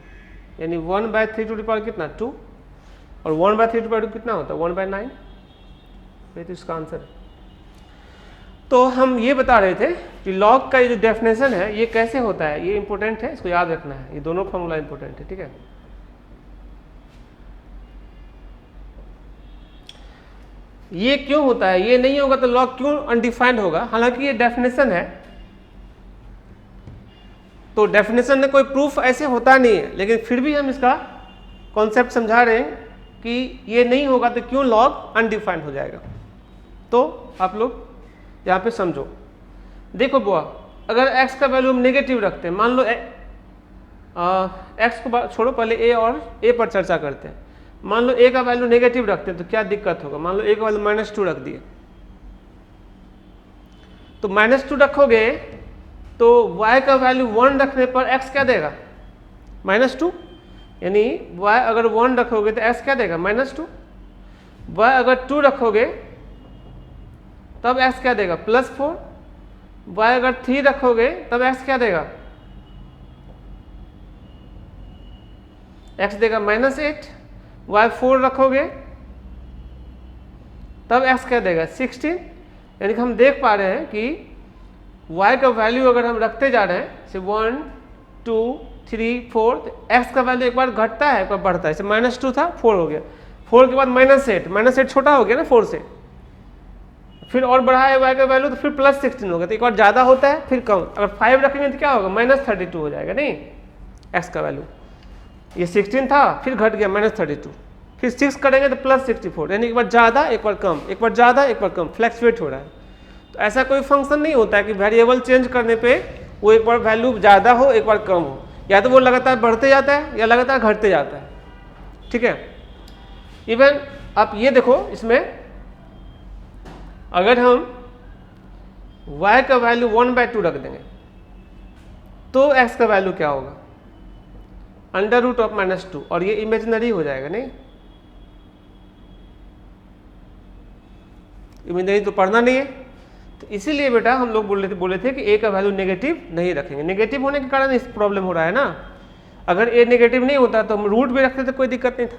यानी 1/3 टू द पावर कितना 2, और 1/3 टू पावर कितना होता है 1/9, ये तो इसका आंसर है। तो हम ये बता रहे थे कि लॉग का ये जो डेफिनेशन है ये कैसे होता है, ये इंपॉर्टेंट है, इसको याद रखना है, ये दोनों फॉर्मूला इंपॉर्टेंट है, ठीक है। ये क्यों होता है, ये नहीं होगा तो लॉग क्यों अनडिफाइंड होगा, हालांकि ये डेफिनेशन है, तो डेफिनेशन में कोई प्रूफ ऐसे होता नहीं है, लेकिन फिर भी हम इसका कॉन्सेप्ट समझा रहे हैं कि ये नहीं होगा तो क्यों लॉग अनडिफाइंड हो जाएगा। तो आप लोग यहाँ पे समझो, देखो बुआ, अगर x का वैल्यू हम नेगेटिव रखते हैं, मान लो एक्स को छोड़ो, पहले ए और ए पर चर्चा करते हैं। मान लो ए का वैल्यू नेगेटिव रखते हैं तो क्या दिक्कत होगा। मान लो ए का वैल्यू -2 रख दिए, तो -2 रखोगे तो y का वैल्यू 1 रखने पर x क्या देगा, -2। यानी y अगर 1 रखोगे तो x क्या देगा, -2। y अगर 2 रखोगे तब x क्या देगा, +4। y अगर 3 रखोगे तब x क्या देगा, x देगा -8। y 4 रखोगे तब x क्या देगा, 16। यानी कि हम देख पा रहे हैं कि y का वैल्यू अगर हम रखते जा रहे हैं, जैसे 1 2 3 4, तो x का वैल्यू एक बार घटता है एक बार बढ़ता है। जैसे -2 था 4 हो गया, 4 के बाद -8 छोटा हो गया ना 4 से, फिर और बढ़ा है y का वैल्यू तो फिर +16 हो गया, तो एक बार ज़्यादा होता है फिर कम। अगर 5 रखेंगे तो क्या होगा, -32 हो जाएगा नहीं x का वैल्यू। ये 16 था फिर घट गया -32, फिर 6 करेंगे तो +64। यानी एक बार ज़्यादा एक बार कम, एक बार ज़्यादा एक बार कम, फ्लैक्चुएट हो रहा है। तो ऐसा कोई फंक्शन नहीं होता है कि वेरिएबल चेंज करने पे वो एक बार वैल्यू ज़्यादा हो एक बार कम हो, या तो वो लगातार बढ़ते जाता है या लगातार घटते जाता है, ठीक है। इवन आप ये देखो, इसमें अगर हम y का वैल्यू 1/2 रख देंगे तो x का वैल्यू क्या होगा, √(-2), और ये इमेजिनरी हो जाएगा नहीं, इमेजिनरी तो पढ़ना नहीं है। तो इसीलिए बेटा हम लोग बोले थे कि a का वैल्यू नेगेटिव नहीं रखेंगे। नेगेटिव होने के कारण इस प्रॉब्लम हो रहा है ना। अगर a नेगेटिव नहीं होता तो हम रूट भी रखते थे, कोई दिक्कत नहीं था।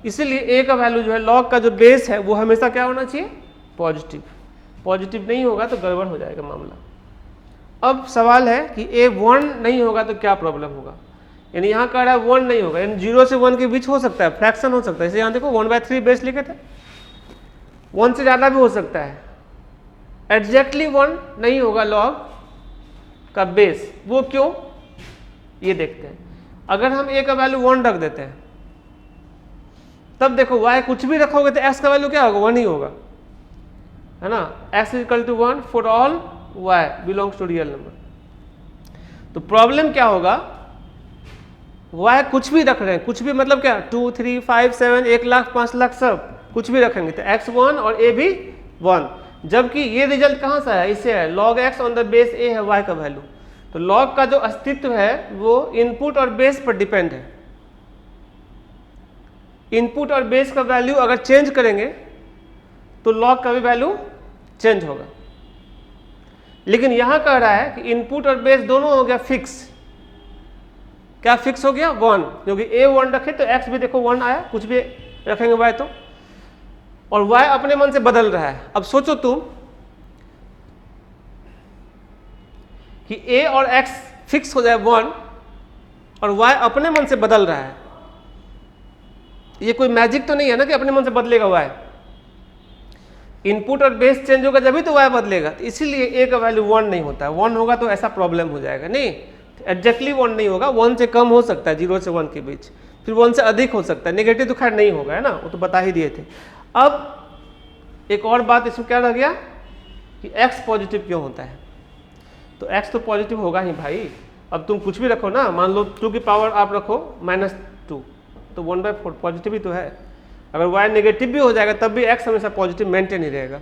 इसीलिए a का वैल्यू जो है, लॉग का जो बेस है वो हमेशा क्या होना चाहिए, पॉजिटिव। पॉजिटिव नहीं होगा तो गड़बड़ हो जाएगा मामला। अब सवाल है कि a 1 नहीं होगा तो क्या प्रॉब्लम होगा। यानी यहाँ कह रहा है 1 नहीं होगा, यानी 0 से 1 के बीच हो सकता है, फ्रैक्शन हो सकता है। जैसे यहाँ देखो 1/3 बेस लिखे थे, 1 से ज़्यादा भी हो सकता है। एग्जैक्टली 1 नहीं होगा लॉग का बेस, वो क्यों, ये देखते हैं। अगर हम a का वैल्यू 1 रख देते हैं तब देखो y कुछ भी रखोगे तो x का वैल्यू क्या होगा, 1 ही होगा, है ना। x = 1 for all y belongs to real number. तो प्रॉब्लम क्या होगा, y कुछ भी रख रहे हैं, कुछ भी मतलब क्या, 2 3 5 7 1 लाख 5 लाख सब कुछ भी रखेंगे तो x 1 और a भी 1, जबकि ये रिजल्ट कहाँ से है, इससे है log x on the base a है y का वैल्यू। तो log का जो अस्तित्व है वो इनपुट और बेस पर डिपेंड है। इनपुट और बेस का वैल्यू अगर चेंज करेंगे तो log का भी वैल्यू चेंज होगा। लेकिन यहां कह रहा है कि इनपुट और बेस दोनों हो गया फिक्स। क्या फिक्स हो गया, 1, क्योंकि a 1 रखे तो x भी देखो 1 आया, कुछ भी रखेंगे y तो, और y अपने मन से बदल रहा है। अब सोचो तुम कि a और x फिक्स हो जाए 1 और y अपने मन से बदल रहा है, ये कोई मैजिक तो नहीं है ना कि अपने मन से बदलेगा y। इनपुट और बेस चेंज होगा जब भी तो y बदलेगा। तो इसीलिए a का वैल्यू 1 नहीं होता है। 1 होगा तो ऐसा प्रॉब्लम हो जाएगा, नहीं एग्जैक्टली 1 नहीं होगा, 1 से कम हो सकता है, 0 से 1 के बीच, फिर 1 से अधिक हो सकता है। नेगेटिव तो खैर नहीं होगा, है ना, वो तो बता ही दिए थे। अब एक और बात इसमें क्या रह गया कि x पॉजिटिव क्यों होता है। तो x तो पॉजिटिव होगा ही भाई। अब तुम कुछ भी रखो ना, मान लो 2 की पावर आप रखो -2 तो 1/4 पॉजिटिव ही तो है। अगर y नेगेटिव भी हो जाएगा तब भी x हमेशा पॉजिटिव मेंटेन ही रहेगा,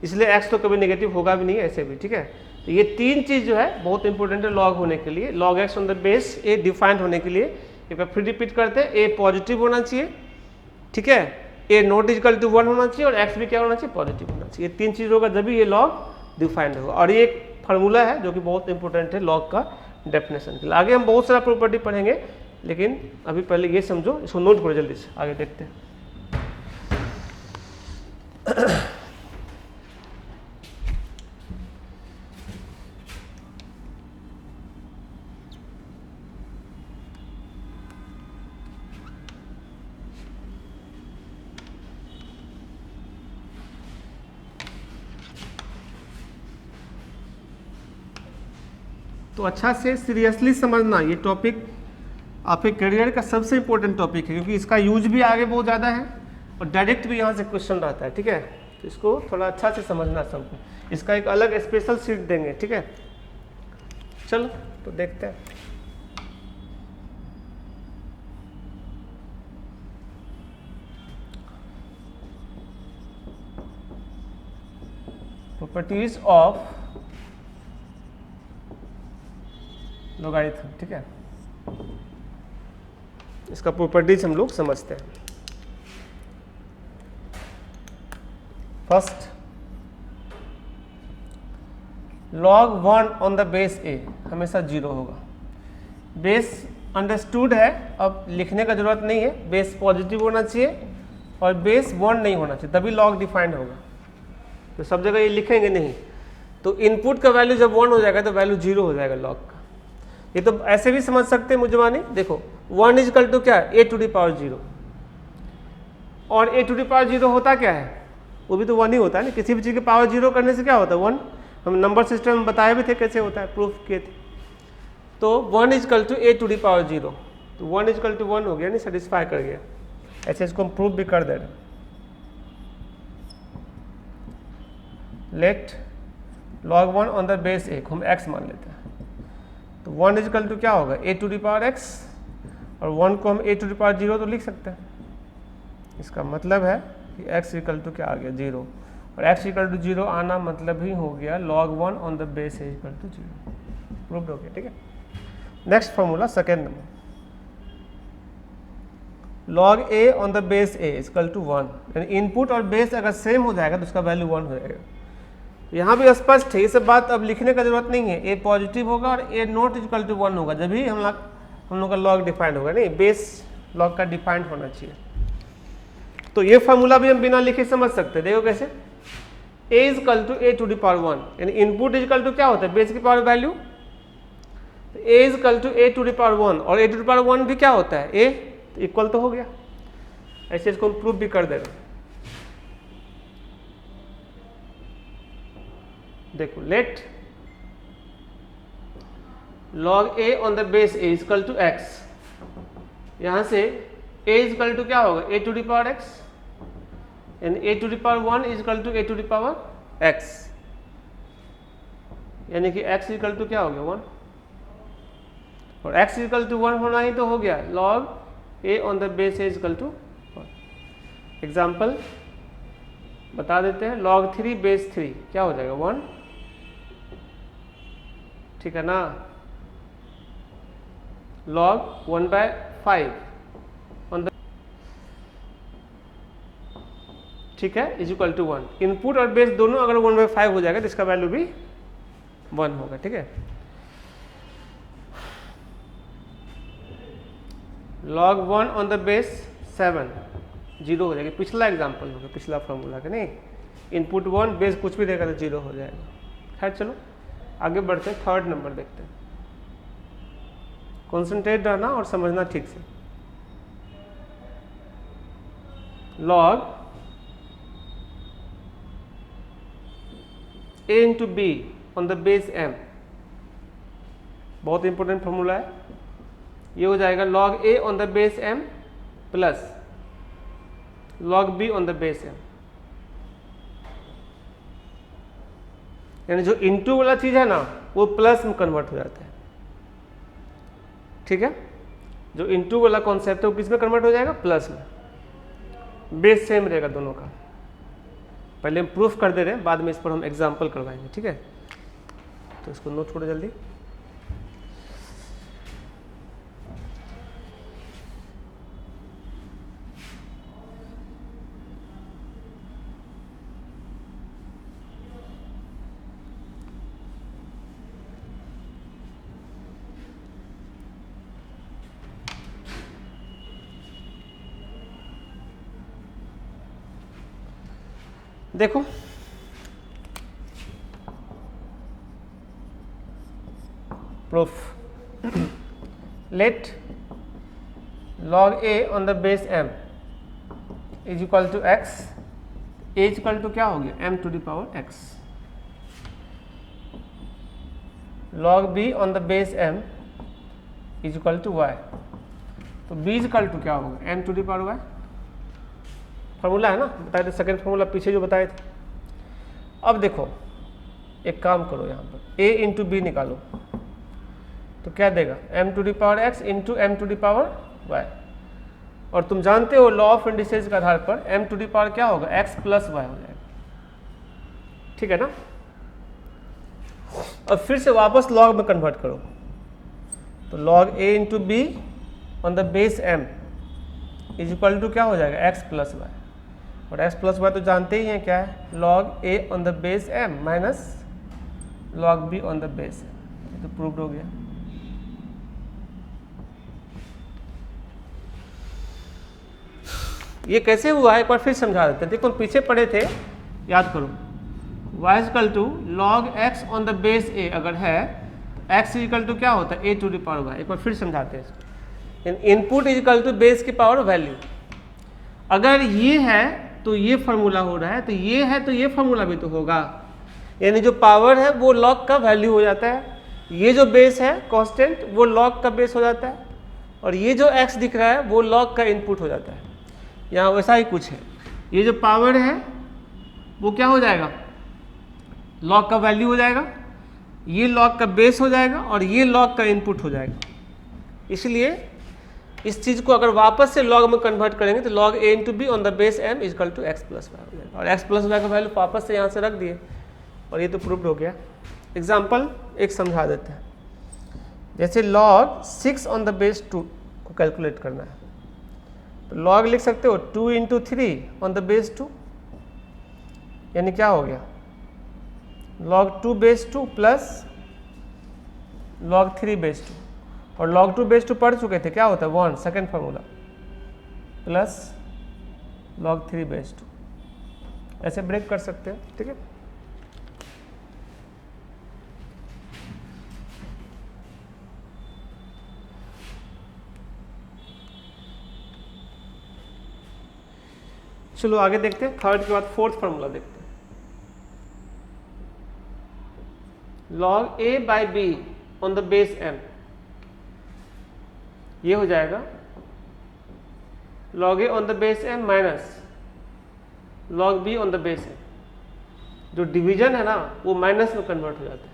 इसलिए x तो कभी नेगेटिव होगा भी नहीं ऐसे भी, ठीक है। तो ये 3 चीज़ जो है बहुत इंपॉर्टेंट है लॉग होने के लिए, log x on the base a defined होने के लिए। एक बार फिर रिपीट करते हैं, a पॉजिटिव होना चाहिए, ठीक है, a नॉट इक्वल टू 1 होना चाहिए और x भी क्या होना चाहिए, पॉजिटिव होना चाहिए। ये 3 चीज़ होगा जब भी ये लॉग डिफाइंड होगा। और ये एक फार्मूला है जो कि बहुत इंपॉर्टेंट है लॉग का डेफिनेशन के लिए। आगे हम बहुत सारा प्रॉपर्टी पढ़ेंगे, लेकिन अभी पहले ये समझो, इसको नोट करो जल्दी से, आगे देखते हैं। तो अच्छा से सीरियसली समझना, ये टॉपिक आपके करियर का सबसे इंपॉर्टेंट टॉपिक है, क्योंकि इसका यूज भी आगे बहुत ज़्यादा है और डायरेक्ट भी यहाँ से क्वेश्चन रहता है, ठीक है। तो इसको थोड़ा अच्छा से समझना सबको, इसका एक अलग स्पेशल सीट देंगे, ठीक है। चलो तो देखते हैं। प्रॉपर्टीज ऑफ लॉगरिथम, ठीक है। इसका प्रॉपर्टीज हम लोग समझते हैं। First, log 1 on the base A हमेशा 0 होगा। बेस अंडरस्टूड है, अब लिखने का जरूरत नहीं है। बेस पॉजिटिव होना चाहिए और बेस 1 नहीं होना चाहिए, तभी लॉग डिफाइंड होगा। तो सब जगह ये लिखेंगे नहीं। तो इनपुट का वैल्यू जब 1 हो जाएगा तो वैल्यू 0 हो जाएगा लॉग का। ये तो ऐसे भी समझ सकते हैं मुझमानी, देखो 1 इजकल टू क्या है, a टू द पावर 0, और a टू द पावर 0 होता क्या है, वो भी तो 1 ही होता है ना। किसी भी चीज़ की पावर 0 करने से क्या होता है, 1। हम नंबर सिस्टम में बताए भी थे कैसे होता है, प्रूफ किए थे। तो 1 is equal to a to the power 0, तो 1 इजकल टू 1 हो गया, नहीं सेटिस्फाई कर गया। ऐसे इसको हम प्रूफ भी कर दे रहे हैं। Let log 1 on the base a, हम x मान लेते हैं। तो 1 इजकल टू क्या होगा, a to the power x, और 1 को हम a टू द पावर 0 तो लिख सकते हैं। इसका मतलब है कि x इक्वल टू क्या आ गया, 0, और x इक्वल टू 0 आना मतलब ही हो गया log 1 on the base a equal to 0, proved हो गया, ठीक है। Next formula second number, log a on the base a equal to 1, यानी इनपुट और बेस अगर सेम हो जाएगा तो उसका वैल्यू 1 हो जाएगा। यहाँ भी स्पष्ट है, ये सब बात अब लिखने का जरूरत नहीं है। a पॉजिटिव होगा और a नॉट इक्वल टू 1 होगा, जब भी हम लोग का लॉग डिफाइंड होगा, नहीं बेस लॉग का डिफाइंड होना चाहिए। तो ये फार्मूला भी हम बिना लिखे समझ सकते हैं। देखो कैसे, a is equal to a to the power 1, यानी इनपुट इजकल टू क्या होता है, बेस की पावर वैल्यू। तो a is equal to a to the power 1, और a टू द पावर 1 भी क्या होता है, a, तो इक्वल तो हो गया। ऐसे इसको हम प्रूफ भी कर दे रहे हैं। देखो, let log a on the base a is equal to x, यहां से a इजकल टू क्या होगा, a to the power x, यानी a to the power 1 is equal to a to the power x, यानी कि x इजकल टू क्या हो गया, 1, और x इजकल टू 1 होना ही तो हो गया log a on the base a is equal to 1। Example बता देते हैं, log 3 बेस 3 क्या हो जाएगा, 1, ठीक है ना। log 1/5 ऑन द, ठीक है, इज इक्वल टू 1। इनपुट और बेस दोनों अगर 1/5 हो जाएगा तो इसका वैल्यू भी 1 होगा, ठीक है। log 1 ऑन द बेस 7 0 हो जाएगी। पिछला एग्जाम्पल हो गया, पिछला फॉर्मूला का, नहीं इनपुट 1 बेस कुछ भी देगा तो 0 हो जाएगा। खैर चलो आगे बढ़ते हैं, थर्ड नंबर देखते हैं। कॉन्सेंट्रेट रहना और समझना ठीक से। log a into b on the base m, बहुत इंपॉर्टेंट फॉर्मूला है। ये हो जाएगा log a on the base m plus log b on the base m, यानी जो इंटू वाला चीज है ना वो प्लस में कन्वर्ट हो जाता है, ठीक है। जो इंटू वाला कॉन्सेप्ट है वो किस में कन्वर्ट हो जाएगा, प्लस में। बेस सेम रहेगा दोनों का। पहले हम प्रूफ कर दे रहे हैं, बाद में इस पर हम एग्जांपल करवाएंगे, ठीक है। तो इसको नोट करो जल्दी। देखो proof, let log a on the base m is equal to x, a is equal to क्या हो गया, m to the power x, log b on the base m is equal to y, तो b इज इक्वल टू क्या होगा, m to the power y। Formula है ना, बताए थे सेकेंड फॉर्मूला पीछे जो बताए थे। अब देखो एक काम करो, यहाँ पर a इंटू बी निकालो तो क्या देगा, m to the power x into m to the power y, और तुम जानते हो लॉ ऑफ इंडिसेस के आधार पर m टू द पावर क्या होगा, x प्लस y हो जाएगा, ठीक है ना। और फिर से वापस लॉग में कन्वर्ट करो, तो log a into b on the base m is equal to क्या हो जाएगा, x प्लस वाई, और x प्लस वाई तो जानते ही हैं क्या है, log a on the base m minus log b on the base m, तो प्रूव्ड हो गया। ये कैसे हुआ है एक बार फिर समझा देते हैं। देखो हम पीछे पढ़े थे, याद करो, y equal to log x on the base a अगर है, x इक्वल टू क्या होता है, a to the power y। एक बार फिर समझाते हैं इसको। Input is equal to base की पावर वैल्यू। अगर ये है तो ये फॉर्मूला हो रहा है, तो ये है तो ये फॉर्मूला भी तो होगा, यानी जो पावर है वो लॉग का वैल्यू हो जाता है, ये जो बेस है कांस्टेंट वो लॉग का बेस हो जाता है, और ये जो x दिख रहा है वो लॉग का इनपुट हो जाता है। यहाँ वैसा ही कुछ है, ये जो पावर है वो क्या हो जाएगा, लॉग का वैल्यू हो जाएगा, ये लॉग का बेस हो जाएगा, और ये लॉग का इनपुट हो जाएगा। इसलिए इस चीज़ को अगर वापस से लॉग में कन्वर्ट करेंगे तो log a into b on the base m is equal to x plus y हो जाएगा, और एक्स प्लस वाई का वैल्यू वापस से यहाँ से रख दिए, और ये तो प्रूव्ड हो गया। एग्जाम्पल एक समझा देते हैं, जैसे लॉग 6 ऑन द बेस 2 को कैलकुलेट करना है, तो लॉग लिख सकते हो 2 इंटू 3 ऑन द बेस 2, यानी क्या हो गया, log 2 base 2 plus log 3 base 2, और log 2 बेस 2 पढ़ चुके थे, क्या होता है 1 second formula, plus log 3 base 2, ऐसे ब्रेक कर सकते हैं। ठीक है, चलो आगे देखते हैं। थर्ड के बाद फोर्थ फार्मूला देखते हैं, log a by b on the base m, ये हो जाएगा log a on the base m minus log b on the base m। जो डिवीजन है ना वो माइनस में कन्वर्ट हो जाता है।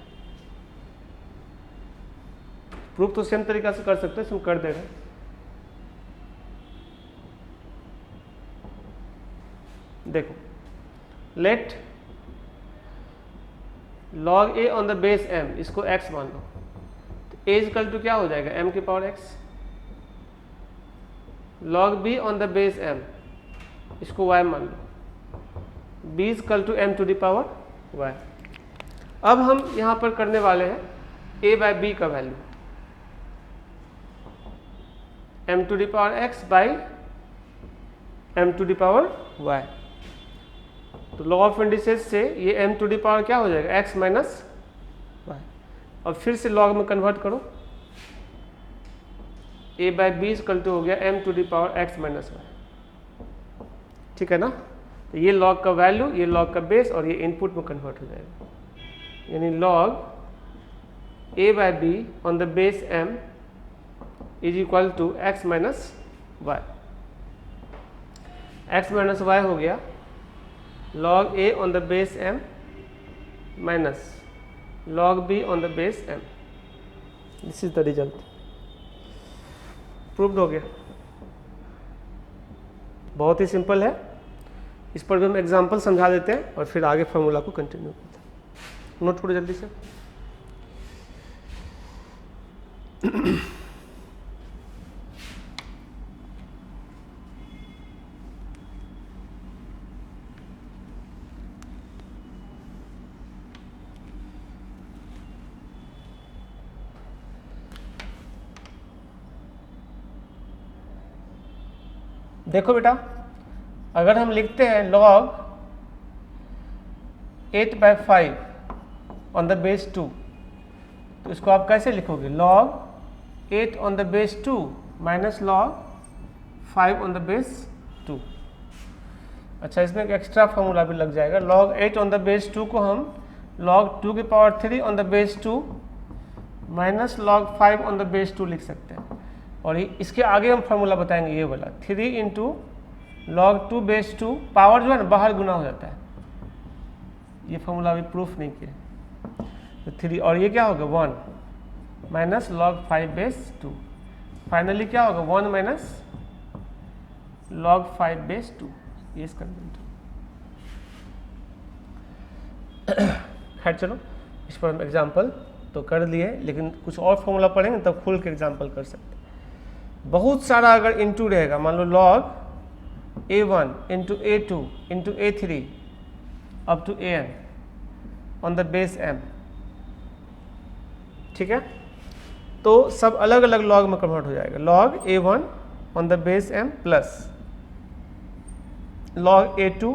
प्रूफ तो सेम तरीका से कर सकते हैं, हम कर दे रहे हैं। देखो, let log a on the base m, इसको x मान लो, तो a इक्वल टू क्या हो जाएगा, m की power x, log b on the base m, इसको y मान लो, b equal to m to the power y। अब हम यहाँ पर करने वाले हैं a बाई b का value, m to the power x by m to the power y। तो लॉ ऑफ इंडिसेस से ये m टू दी पावर क्या हो जाएगा, x माइनस वाई। और फिर से लॉग में कन्वर्ट करो, a by b equal to हो गया m to the power x minus y. ठीक है ना, तो ये लॉग का वैल्यू, ये लॉग का बेस, और ये इनपुट में कन्वर्ट हो जाएगा, यानी log a by b on the base m is equal to x minus y. x minus y हो गया log a on the base m minus log b on the base m। This is the result, proved हो गया। बहुत ही सिंपल है, इस पर भी हम एग्जांपल समझा देते हैं और फिर आगे फॉर्मूला को कंटिन्यू करते हैं। नोट करो जल्दी से। देखो बेटा, अगर हम लिखते हैं log 8/5 ऑन द बेस 2, तो इसको आप कैसे लिखोगे, log 8 on the base 2 minus log 5 on the base 2। अच्छा, इसमें एक एक्स्ट्रा फॉर्मूला भी लग जाएगा, log 8 ऑन द बेस 2 को हम log 2 की power 3 on the base 2 minus log 5 on the base 2 लिख सकते हैं। और इसके आगे हम फार्मूला बताएंगे, ये वाला 3 इंटू log 2 बेस 2, पावर जो है ना बाहर गुना हो जाता है, ये फार्मूला अभी प्रूफ नहीं किया, तो 3, और ये क्या होगा 1 माइनस log 5 बेस 2, फाइनली क्या होगा 1 माइनस log 5 बेस 2, ये इसका खैर चलो इस पर हम एग्जाम्पल तो कर लिए, लेकिन कुछ और फॉर्मूला पढ़ेंगे तब खुल के एग्जाम्पल कर सकते हैं। बहुत सारा अगर इंटू रहेगा, मान लो log a1 into a2 into a3 up to an on the base m, ठीक है, तो सब अलग अलग लॉग में कन्वर्ट हो जाएगा। log a1 on the base m plus log a2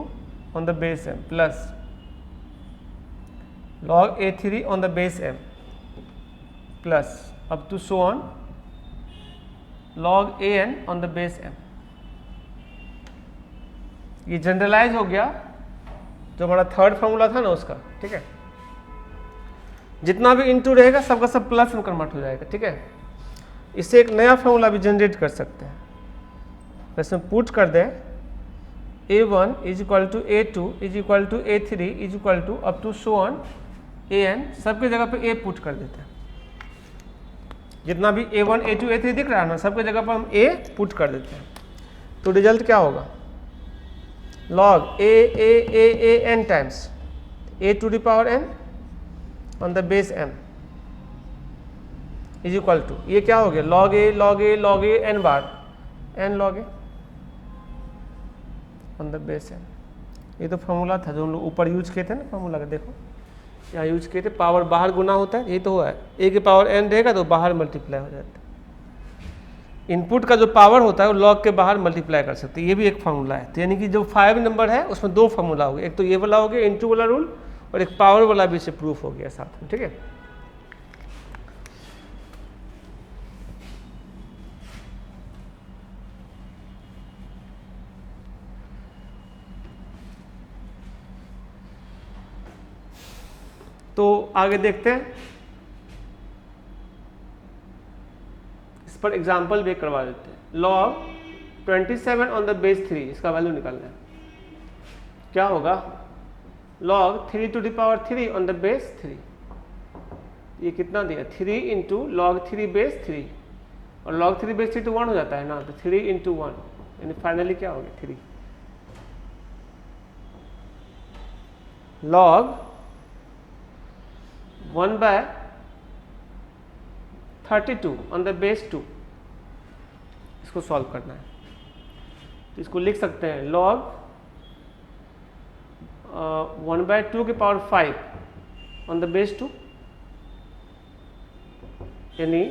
on the base m plus log a3 on the base m plus up to so on log an on the base m। ये जनरलाइज हो गया जो हमारा थर्ड फॉर्मूला था ना उसका, ठीक है। जितना भी इनटू रहेगा सबका सब प्लस में कन्वर्ट हो जाएगा, ठीक है। इससे एक नया फॉर्मूला भी जनरेट कर सकते हैं। तो इसमें पुट कर दें a1 is equal to a2 is equal to a3 is equal to up to so on an, सबके जगह पे a पुट कर देते हैं। जितना भी a1 a2 a3 दिख रहा है ना, सबके जगह पर हम a पुट कर देते हैं। तो रिजल्ट क्या होगा, log a n times a to the power n on the base m is equal to, ये क्या हो गया, log a n बार n log a on the base m। ये तो फॉर्मूला था जो हम लोग ऊपर यूज किए थे ना, फॉर्मूला का देखो यहाँ यूज किए थे, पावर बाहर गुना होता है, यही तो हुआ है, a की पावर n रहेगा तो बाहर मल्टीप्लाई हो जाता है। इनपुट का जो पावर होता है वो लॉग के बाहर मल्टीप्लाई कर सकते हैं, ये भी एक फार्मूला है। तो यानी कि जो 5 नंबर है उसमें दो फार्मूला हो गए, एक तो ये वाला हो गया इनटू वाला रूल, और एक पावर वाला भी इससे प्रूफ हो गया साथ में, ठीक है। तो आगे देखते हैं, इस पर एग्जाम्पल भी करवा देते हैं। log 27 ऑन द बेस 3, इसका वैल्यू निकालना है। क्या होगा, log 3 to the power 3 on the base 3, ये कितना दिया 3 इंटू log 3 बेस 3, और log 3 बेस 3 तो 1 हो जाता है ना, तो 3 इंटू 1 यानी फाइनली क्या हो गया 3 log 1 by 32 on the base 2, इसको सॉल्व करना है। तो इसको लिख सकते हैं log 1 बाय 2 के पावर 5 ऑन द बेस 2, यानी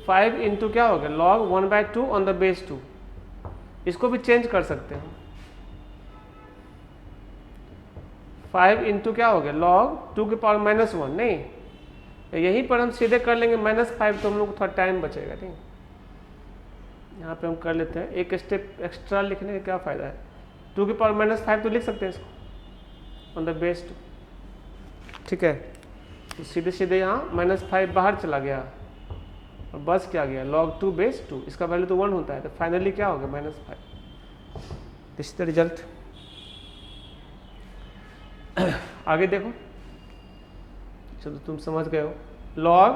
5 इंटू क्या हो गया log 1 by 2 on the base 2। इसको भी चेंज कर सकते हैं, 5 इंटू क्या हो गया log 2 के पावर -1, नहीं यहीं पर हम सीधे कर लेंगे -5, तो हम लोग को थोड़ा टाइम बचेगा, ठीक। यहाँ पे हम कर लेते हैं, एक स्टेप एक्स्ट्रा लिखने का क्या फ़ायदा है, 2 के पावर -5 तो लिख सकते हैं इसको ऑन द बेस 2, ठीक है। तो सीधे सीधे यहाँ -5 बाहर चला गया और बस क्या गया log 2 बेस 2, इसका वैल्यू तो 1 होता है, तो फाइनली क्या हो गया -5। This is the result. आगे देखो, चलो तुम समझ गए हो। log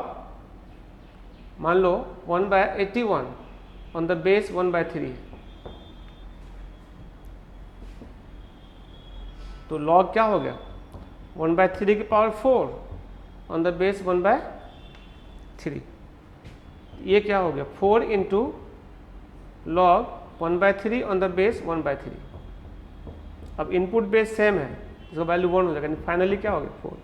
मान लो 1 by 81 on the base 1 by 3, तो log क्या हो गया 1 बाय 3 की power 4 on the base 1 by 3, ये क्या हो गया 4 into log 1 by 3 on the base 1 by 3। अब इनपुट बेस सेम है, इसका वैल्यू 1 हो जाएगा, फाइनली क्या हो गया 4।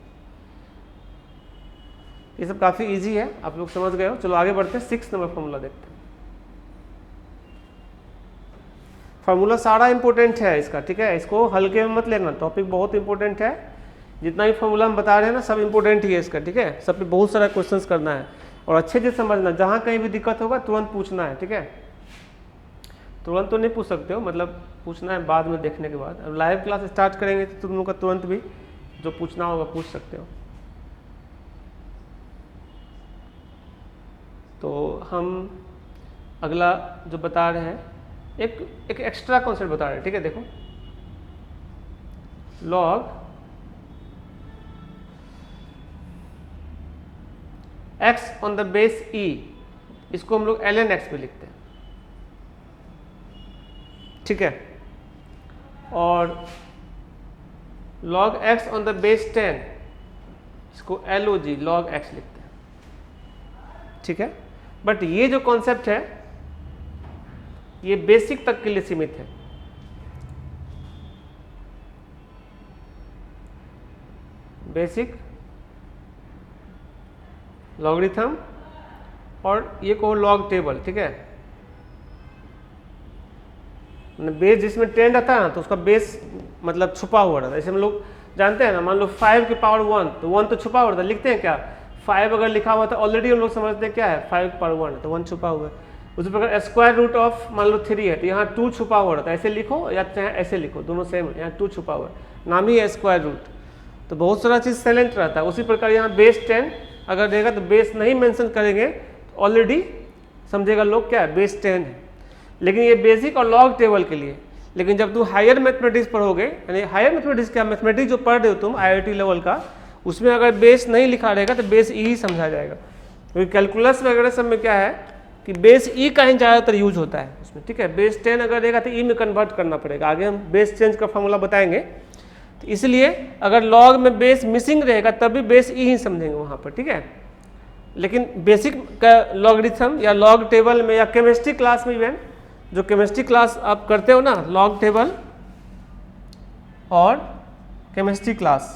ये सब काफ़ी इजी है, आप लोग समझ गए हो। चलो आगे बढ़ते हैं, 6 नंबर फॉर्मूला देखते हैं। फार्मूला सारा इंपॉर्टेंट है इसका, ठीक है, इसको हल्के में मत लेना, टॉपिक बहुत इंपॉर्टेंट है। जितना भी फार्मूला हम बता रहे हैं ना सब इंपॉर्टेंट ही है इसका, ठीक है। सब पे बहुत सारा क्वेश्चंस करना है और अच्छे से समझना, जहाँ कहीं भी दिक्कत होगा तुरंत पूछना है, ठीक है। तुरंत तो नहीं पूछ सकते हो, मतलब पूछना है बाद में देखने के बाद। अब लाइव क्लास स्टार्ट करेंगे तो तुम लोग का तुरंत भी जो पूछना होगा पूछ सकते हो। तो हम अगला जो बता रहे हैं, एक एक्स्ट्रा कॉन्सेप्ट बता रहे हैं, ठीक है। देखो log x on the base e, इसको हम लोग ln x में लिखते हैं, ठीक है। और log x on the base 10 इसको LOG log x लिखते हैं, ठीक है। बट ये जो कॉन्सेप्ट है ये बेसिक तक के लिए सीमित है। बेसिक लॉगरिथम और ये कहो लॉग टेबल, ठीक है। बेस जिसमें 10 रहता है ना तो उसका बेस मतलब छुपा हुआ रहता है। जैसे हम लोग जानते हैं ना, मान लो 5 की पावर 1 तो 1 तो छुपा हुआ रहता है, लिखते हैं क्या 5 अगर लिखा हुआ तो ऑलरेडी हम लोग समझते हैं क्या है 5 की पावर 1 है तो 1 छुपा हुआ है। उसी प्रकार स्क्वायर रूट ऑफ मान लो 3 है तो यहाँ 2 छुपा हुआ रहता है, ऐसे लिखो या चाहे ऐसे लिखो, दोनों सेम है, यहाँ 2 छुपा हुआ है, नाम ही है स्क्वायर रूट। तो बहुत सारा चीज़ साइलेंट रहता है। उसी प्रकार यहाँ बेस 10 अगर देगा तो बेस नहीं मेंशन करेंगे तो ऑलरेडी समझेगा लोग क्या है बेस 10 है। लेकिन ये बेसिक और लॉग टेबल के लिए। लेकिन जब तुम हायर मैथमेटिक्स पढ़ोगे, यानी हायर मैथमेटिक्स क्या, मैथमेटिक्स जो पढ़ रहे हो तुम IIT लेवल का, उसमें अगर बेस नहीं लिखा रहेगा तो बेस ई ही समझा जाएगा। क्योंकि कैलकुलस वगैरह सब में क्या है कि बेस ई का ही ज़्यादातर यूज होता है उसमें, ठीक है। बेस 10 अगर रहेगा तो ई में कन्वर्ट करना पड़ेगा, आगे हम बेस चेंज का फॉर्मूला बताएंगे। तो इसलिए अगर लॉग में बेस मिसिंग रहेगा तब भी बेस ई ही समझेंगे वहाँ पर, ठीक है। लेकिन बेसिक का लॉगरिथम या लॉग टेबल में या केमिस्ट्री क्लास में इवन जो केमिस्ट्री क्लास आप करते हो ना, लॉग टेबल और केमिस्ट्री क्लास,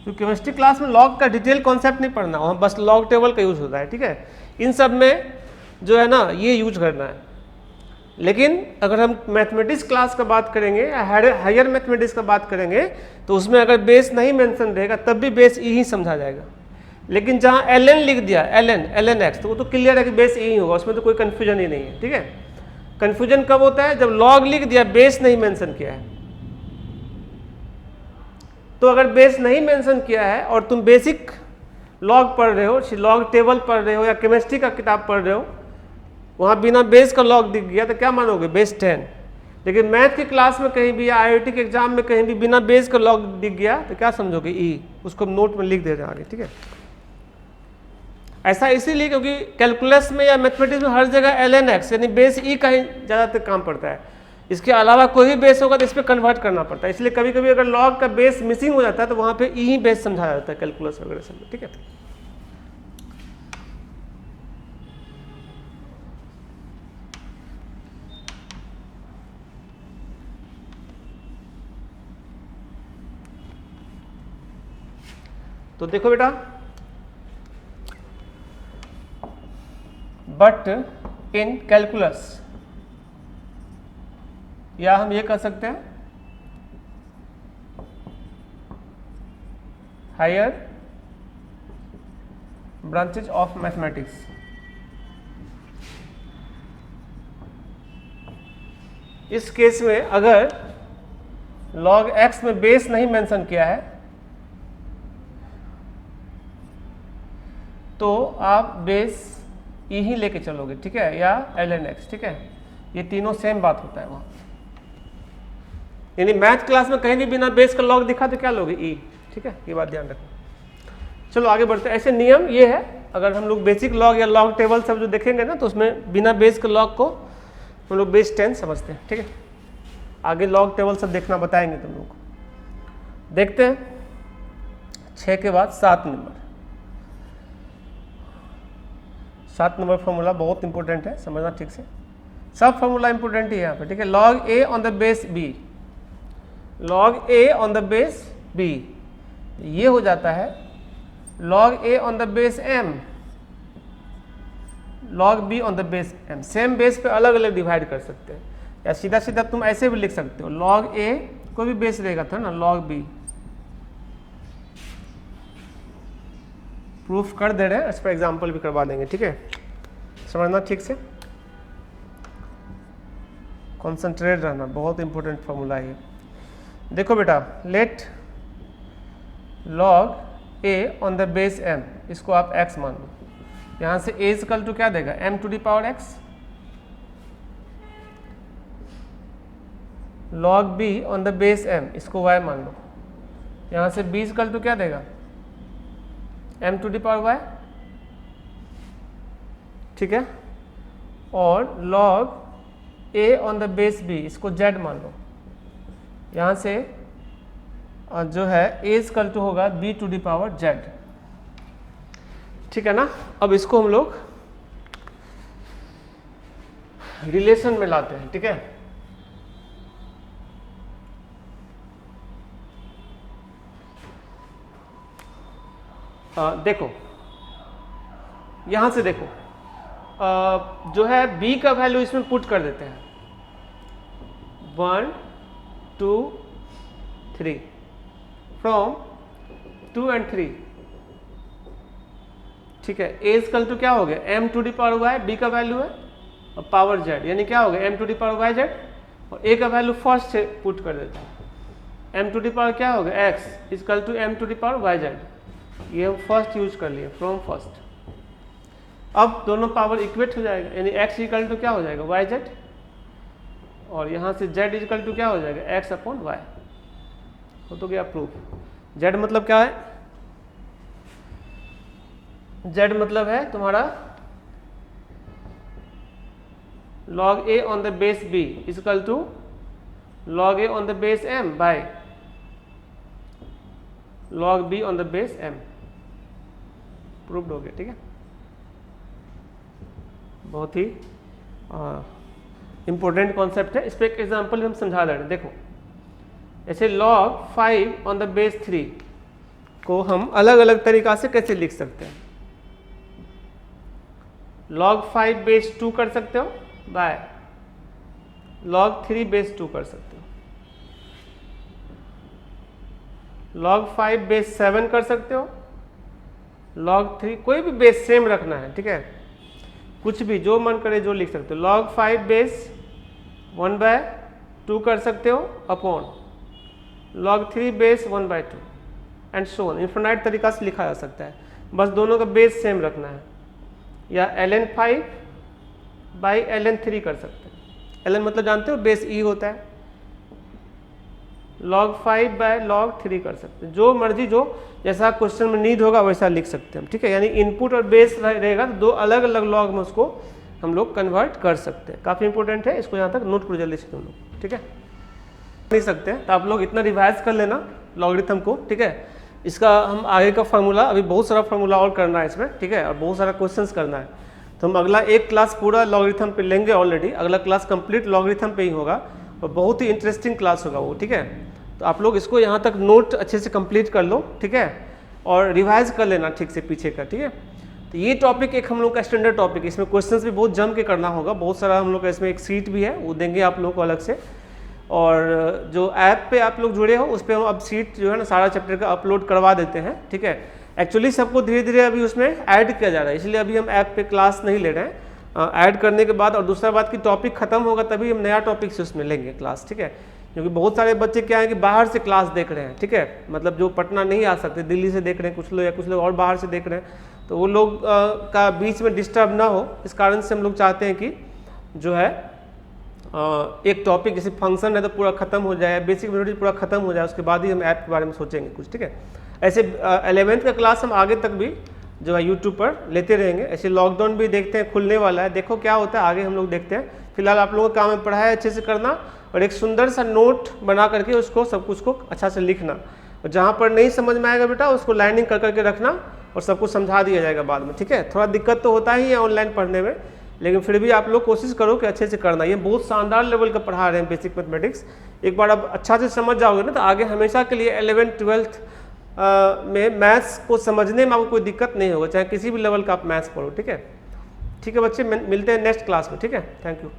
तो केमिस्ट्री क्लास में लॉग का डिटेल कॉन्सेप्ट नहीं पढ़ना, वहाँ बस लॉग टेबल का यूज होता है, ठीक है। इन सब में जो है ना ये यूज करना है। लेकिन अगर हम मैथमेटिक्स क्लास का बात करेंगे या हायर मैथमेटिक्स का बात करेंगे तो उसमें अगर बेस नहीं मेंशन रहेगा तब भी बेस ई ही समझा जाएगा। लेकिन जहाँ ln लिख दिया ln x तो वो तो क्लियर है कि बेस ई ही होगा, उसमें तो कोई कन्फ्यूजन ही नहीं है, ठीक है। कन्फ्यूजन कब होता है जब लॉग लिख दिया बेस नहीं मेंशन किया है। तो अगर बेस नहीं मेंशन किया है और तुम बेसिक लॉग पढ़ रहे हो, लॉग टेबल पढ़ रहे हो या केमिस्ट्री का किताब पढ़ रहे हो, वहाँ बिना बेस का लॉग दिख गया तो क्या मानोगे बेस 10। लेकिन मैथ की क्लास में कहीं भी या IIT के एग्जाम में कहीं भी बिना बेस का लॉग दिख गया तो क्या समझोगे ई, उसको नोट में लिख दे रहे हैं आगे, ठीक है। ऐसा इसीलिए क्योंकि कैलकुलस में या मैथमेटिक्स में हर जगह ln x यानी बेस ई का ही ज़्यादातर काम पड़ता है। इसके अलावा कोई भी बेस होगा तो इस पर कन्वर्ट करना पड़ता है। इसलिए कभी कभी अगर लॉग का बेस मिसिंग हो जाता है तो वहाँ पे ई ही बेस समझाया जाता है कैलकुलस वगैरह सब में, ठीक है। तो देखो बेटा, बट इन कैलकुलस, या हम ये कह सकते हैं हायर ब्रांचेज ऑफ मैथमेटिक्स, इस केस में अगर log x में बेस नहीं मेंशन किया है तो आप बेस ई ही लेके चलोगे, ठीक है, या ln x, ठीक है। ये तीनों सेम बात होता है वहाँ। यानी मैथ क्लास में कहीं भी बिना बेस का लॉग दिखा तो क्या लोगे ई, ठीक है, ये बात ध्यान रखना। चलो आगे बढ़ते हैं। ऐसे नियम ये है, अगर हम लोग बेसिक लॉग या लॉग टेबल सब जो देखेंगे ना तो उसमें बिना बेस के लॉग को हम लोग बेस 10 समझते हैं, ठीक है। आगे लॉग टेबल सब देखना बताएंगे तुम लोग को। देखते हैं 6 के बाद 7 नंबर। 7 नंबर फॉर्मूला बहुत इंपॉर्टेंट है, समझना ठीक से। सब फॉर्मूला इंपॉर्टेंट ही है यहाँ पे, ठीक है। log a on the base b, log a on the base b, ये हो जाता है log a on the base m, log b on the base m। Same base पे अलग अलग डिवाइड कर सकते हैं, या सीधा सीधा तुम ऐसे भी लिख सकते हो log a कोई भी बेस रहेगा था ना, log b। प्रूफ कर दे रहे हैं, इस पर एग्जाम्पल भी करवा देंगे, ठीक है। समझना ठीक से, कॉन्सेंट्रेट रहना, बहुत इंपॉर्टेंट फॉर्मूला है ये। देखो बेटा, let log a on the base m, इसको आप x मान लो। यहाँ से a इक्वल टू क्या देगा, m to the power x। log b on the base m, इसको y मान लो। यहाँ से b इक्वल टू क्या देगा, m to the power y, ठीक है। और log a on the base b, इसको z मान लो। यहाँ से जो है a इक्वल टू होगा b to the power z, ठीक है ना। अब इसको हम लोग रिलेशन में लाते हैं, ठीक है। देखो यहां से देखो, जो है b का वैल्यू इसमें पुट कर देते हैं 1 2 3 फ्रॉम 2 and 3, ठीक है। a इक्वल टू क्या हो गया m to the power y, b का वैल्यू है और पावर z, यानी क्या हो गया m to the power y z, और a का वैल्यू फर्स्ट से पुट कर देते हैं। m टू द पावर क्या हो गया x equal to m to the power y z, ये हम फर्स्ट यूज कर लिए फ्रॉम फर्स्ट। अब दोनों पावर इक्वेट हो जाएगा, यानी x इक्वल टू क्या हो जाएगा y z, और यहाँ से z इक्वल टू क्या हो जाएगा x अपॉन y, हो तो गया प्रूफ। z मतलब क्या है, z मतलब है तुम्हारा log a on the base b equal to log a on the base m by log b on the base m, proved हो गया, ठीक है। बहुत ही इंपॉर्टेंट कॉन्सेप्ट है, इस पर एक एग्जाम्पल हम समझा दे रहे हैं। देखो ऐसे log 5 ऑन द बेस 3 को हम अलग अलग तरीका से कैसे लिख सकते हैं। log 5 बेस 2 कर सकते हो बाय log 3 बेस 2 कर सकते हो, log 5 बेस 7 कर सकते हो, log 3 कोई भी बेस सेम रखना है, ठीक है, कुछ भी जो मन करे जो लिख सकते हो। log 5 बेस 1/2 कर सकते हो upon log 3 base 1/2 and so on, infinite तरीका से लिखा जा सकता है, बस दोनों का बेस सेम रखना है। या ln 5 बाई ln 3 कर सकते हैं, ln मतलब जानते हो बेस e होता है, log 5 बाय log 3 कर सकते हैं, जो मर्जी जो जैसा क्वेश्चन में नीड होगा वैसा लिख सकते हैं, ठीक है। यानी इनपुट और बेस रहेगा तो दो अलग अलग लॉग में उसको हम लोग कन्वर्ट कर सकते हैं, काफ़ी इंपॉर्टेंट है, इसको यहाँ तक नोट करो जल्दी से तुम लोग, ठीक है। नहीं सकते तो आप लोग इतना रिवाइज कर लेना लॉगरिथम को, ठीक है। इसका हम आगे का फार्मूला, अभी बहुत सारा फार्मूला और करना है इसमें, ठीक है, और बहुत सारा क्वेश्चंस करना है, तो हम अगला एक क्लास पूरा लॉगरिथम पे लेंगे ऑलरेडी, अगला क्लास कंप्लीट लॉगरिथम पे ही होगा और बहुत ही इंटरेस्टिंग क्लास होगा वो, ठीक है। तो आप लोग इसको यहाँ तक नोट अच्छे से कंप्लीट कर लो, ठीक है, और रिवाइज कर लेना ठीक से पीछे का, ठीक है। तो ये टॉपिक एक हम लोग का स्टैंडर्ड टॉपिक है, इसमें क्वेश्चंस भी बहुत जम के करना होगा, बहुत सारा हम लोग का इसमें एक सीट भी है वो देंगे आप लोगों को अलग से, और जो ऐप पे आप लोग जुड़े हो उस पर हम अब सीट जो है ना सारा चैप्टर का अपलोड करवा देते हैं, ठीक है। एक्चुअली सबको धीरे धीरे अभी उसमें ऐड किया जा रहा है, इसलिए अभी हम ऐप पे क्लास नहीं ले रहे हैं, ऐड करने के बाद, और दूसरा बात कि टॉपिक खत्म होगा तभी हम नया टॉपिक से उसमें लेंगे क्लास, ठीक है। क्योंकि बहुत सारे बच्चे क्या है कि बाहर से क्लास देख रहे हैं, ठीक है, मतलब जो पटना नहीं आ सकते, दिल्ली से देख रहे हैं कुछ लोग, या कुछ लोग और बाहर से देख रहे हैं, तो वो लोग का बीच में डिस्टर्ब ना हो, इस कारण से हम लोग चाहते हैं कि जो है एक टॉपिक जैसे फंक्शन है तो पूरा खत्म हो जाए, बेसिक यूनिट पूरा खत्म हो जाए, उसके बाद ही हम ऐप के बारे में सोचेंगे कुछ, ठीक है। ऐसे 11th का क्लास हम आगे तक भी जो है यूट्यूब पर लेते रहेंगे। ऐसे लॉकडाउन भी देखते हैं, खुलने वाला है, देखो क्या होता है आगे हम लोग देखते हैं। फिलहाल आप लोगों का काम है पढ़ाई अच्छे से करना और एक सुंदर सा नोट बना करके उसको सब कुछ को अच्छा से लिखना, और जहाँ पर नहीं समझ में आएगा बेटा उसको लाइनिंग कर करके रखना और सब कुछ समझा दिया जाएगा बाद में, ठीक है। थोड़ा दिक्कत तो होता ही है ऑनलाइन पढ़ने में, लेकिन फिर भी आप लोग कोशिश करो कि अच्छे से करना। ये बहुत शानदार लेवल का पढ़ा रहे हैं बेसिक मैथमेटिक्स, एक बार आप अच्छा से समझ जाओगे ना तो आगे हमेशा के लिए 11th 12th में मैथ्स को समझने में आपको कोई दिक्कत नहीं होगा, चाहे किसी भी लेवल का आप मैथ्स पढ़ो, ठीक है। ठीक है बच्चे, मिलते हैं नेक्स्ट क्लास में, ठीक है, थैंक यू।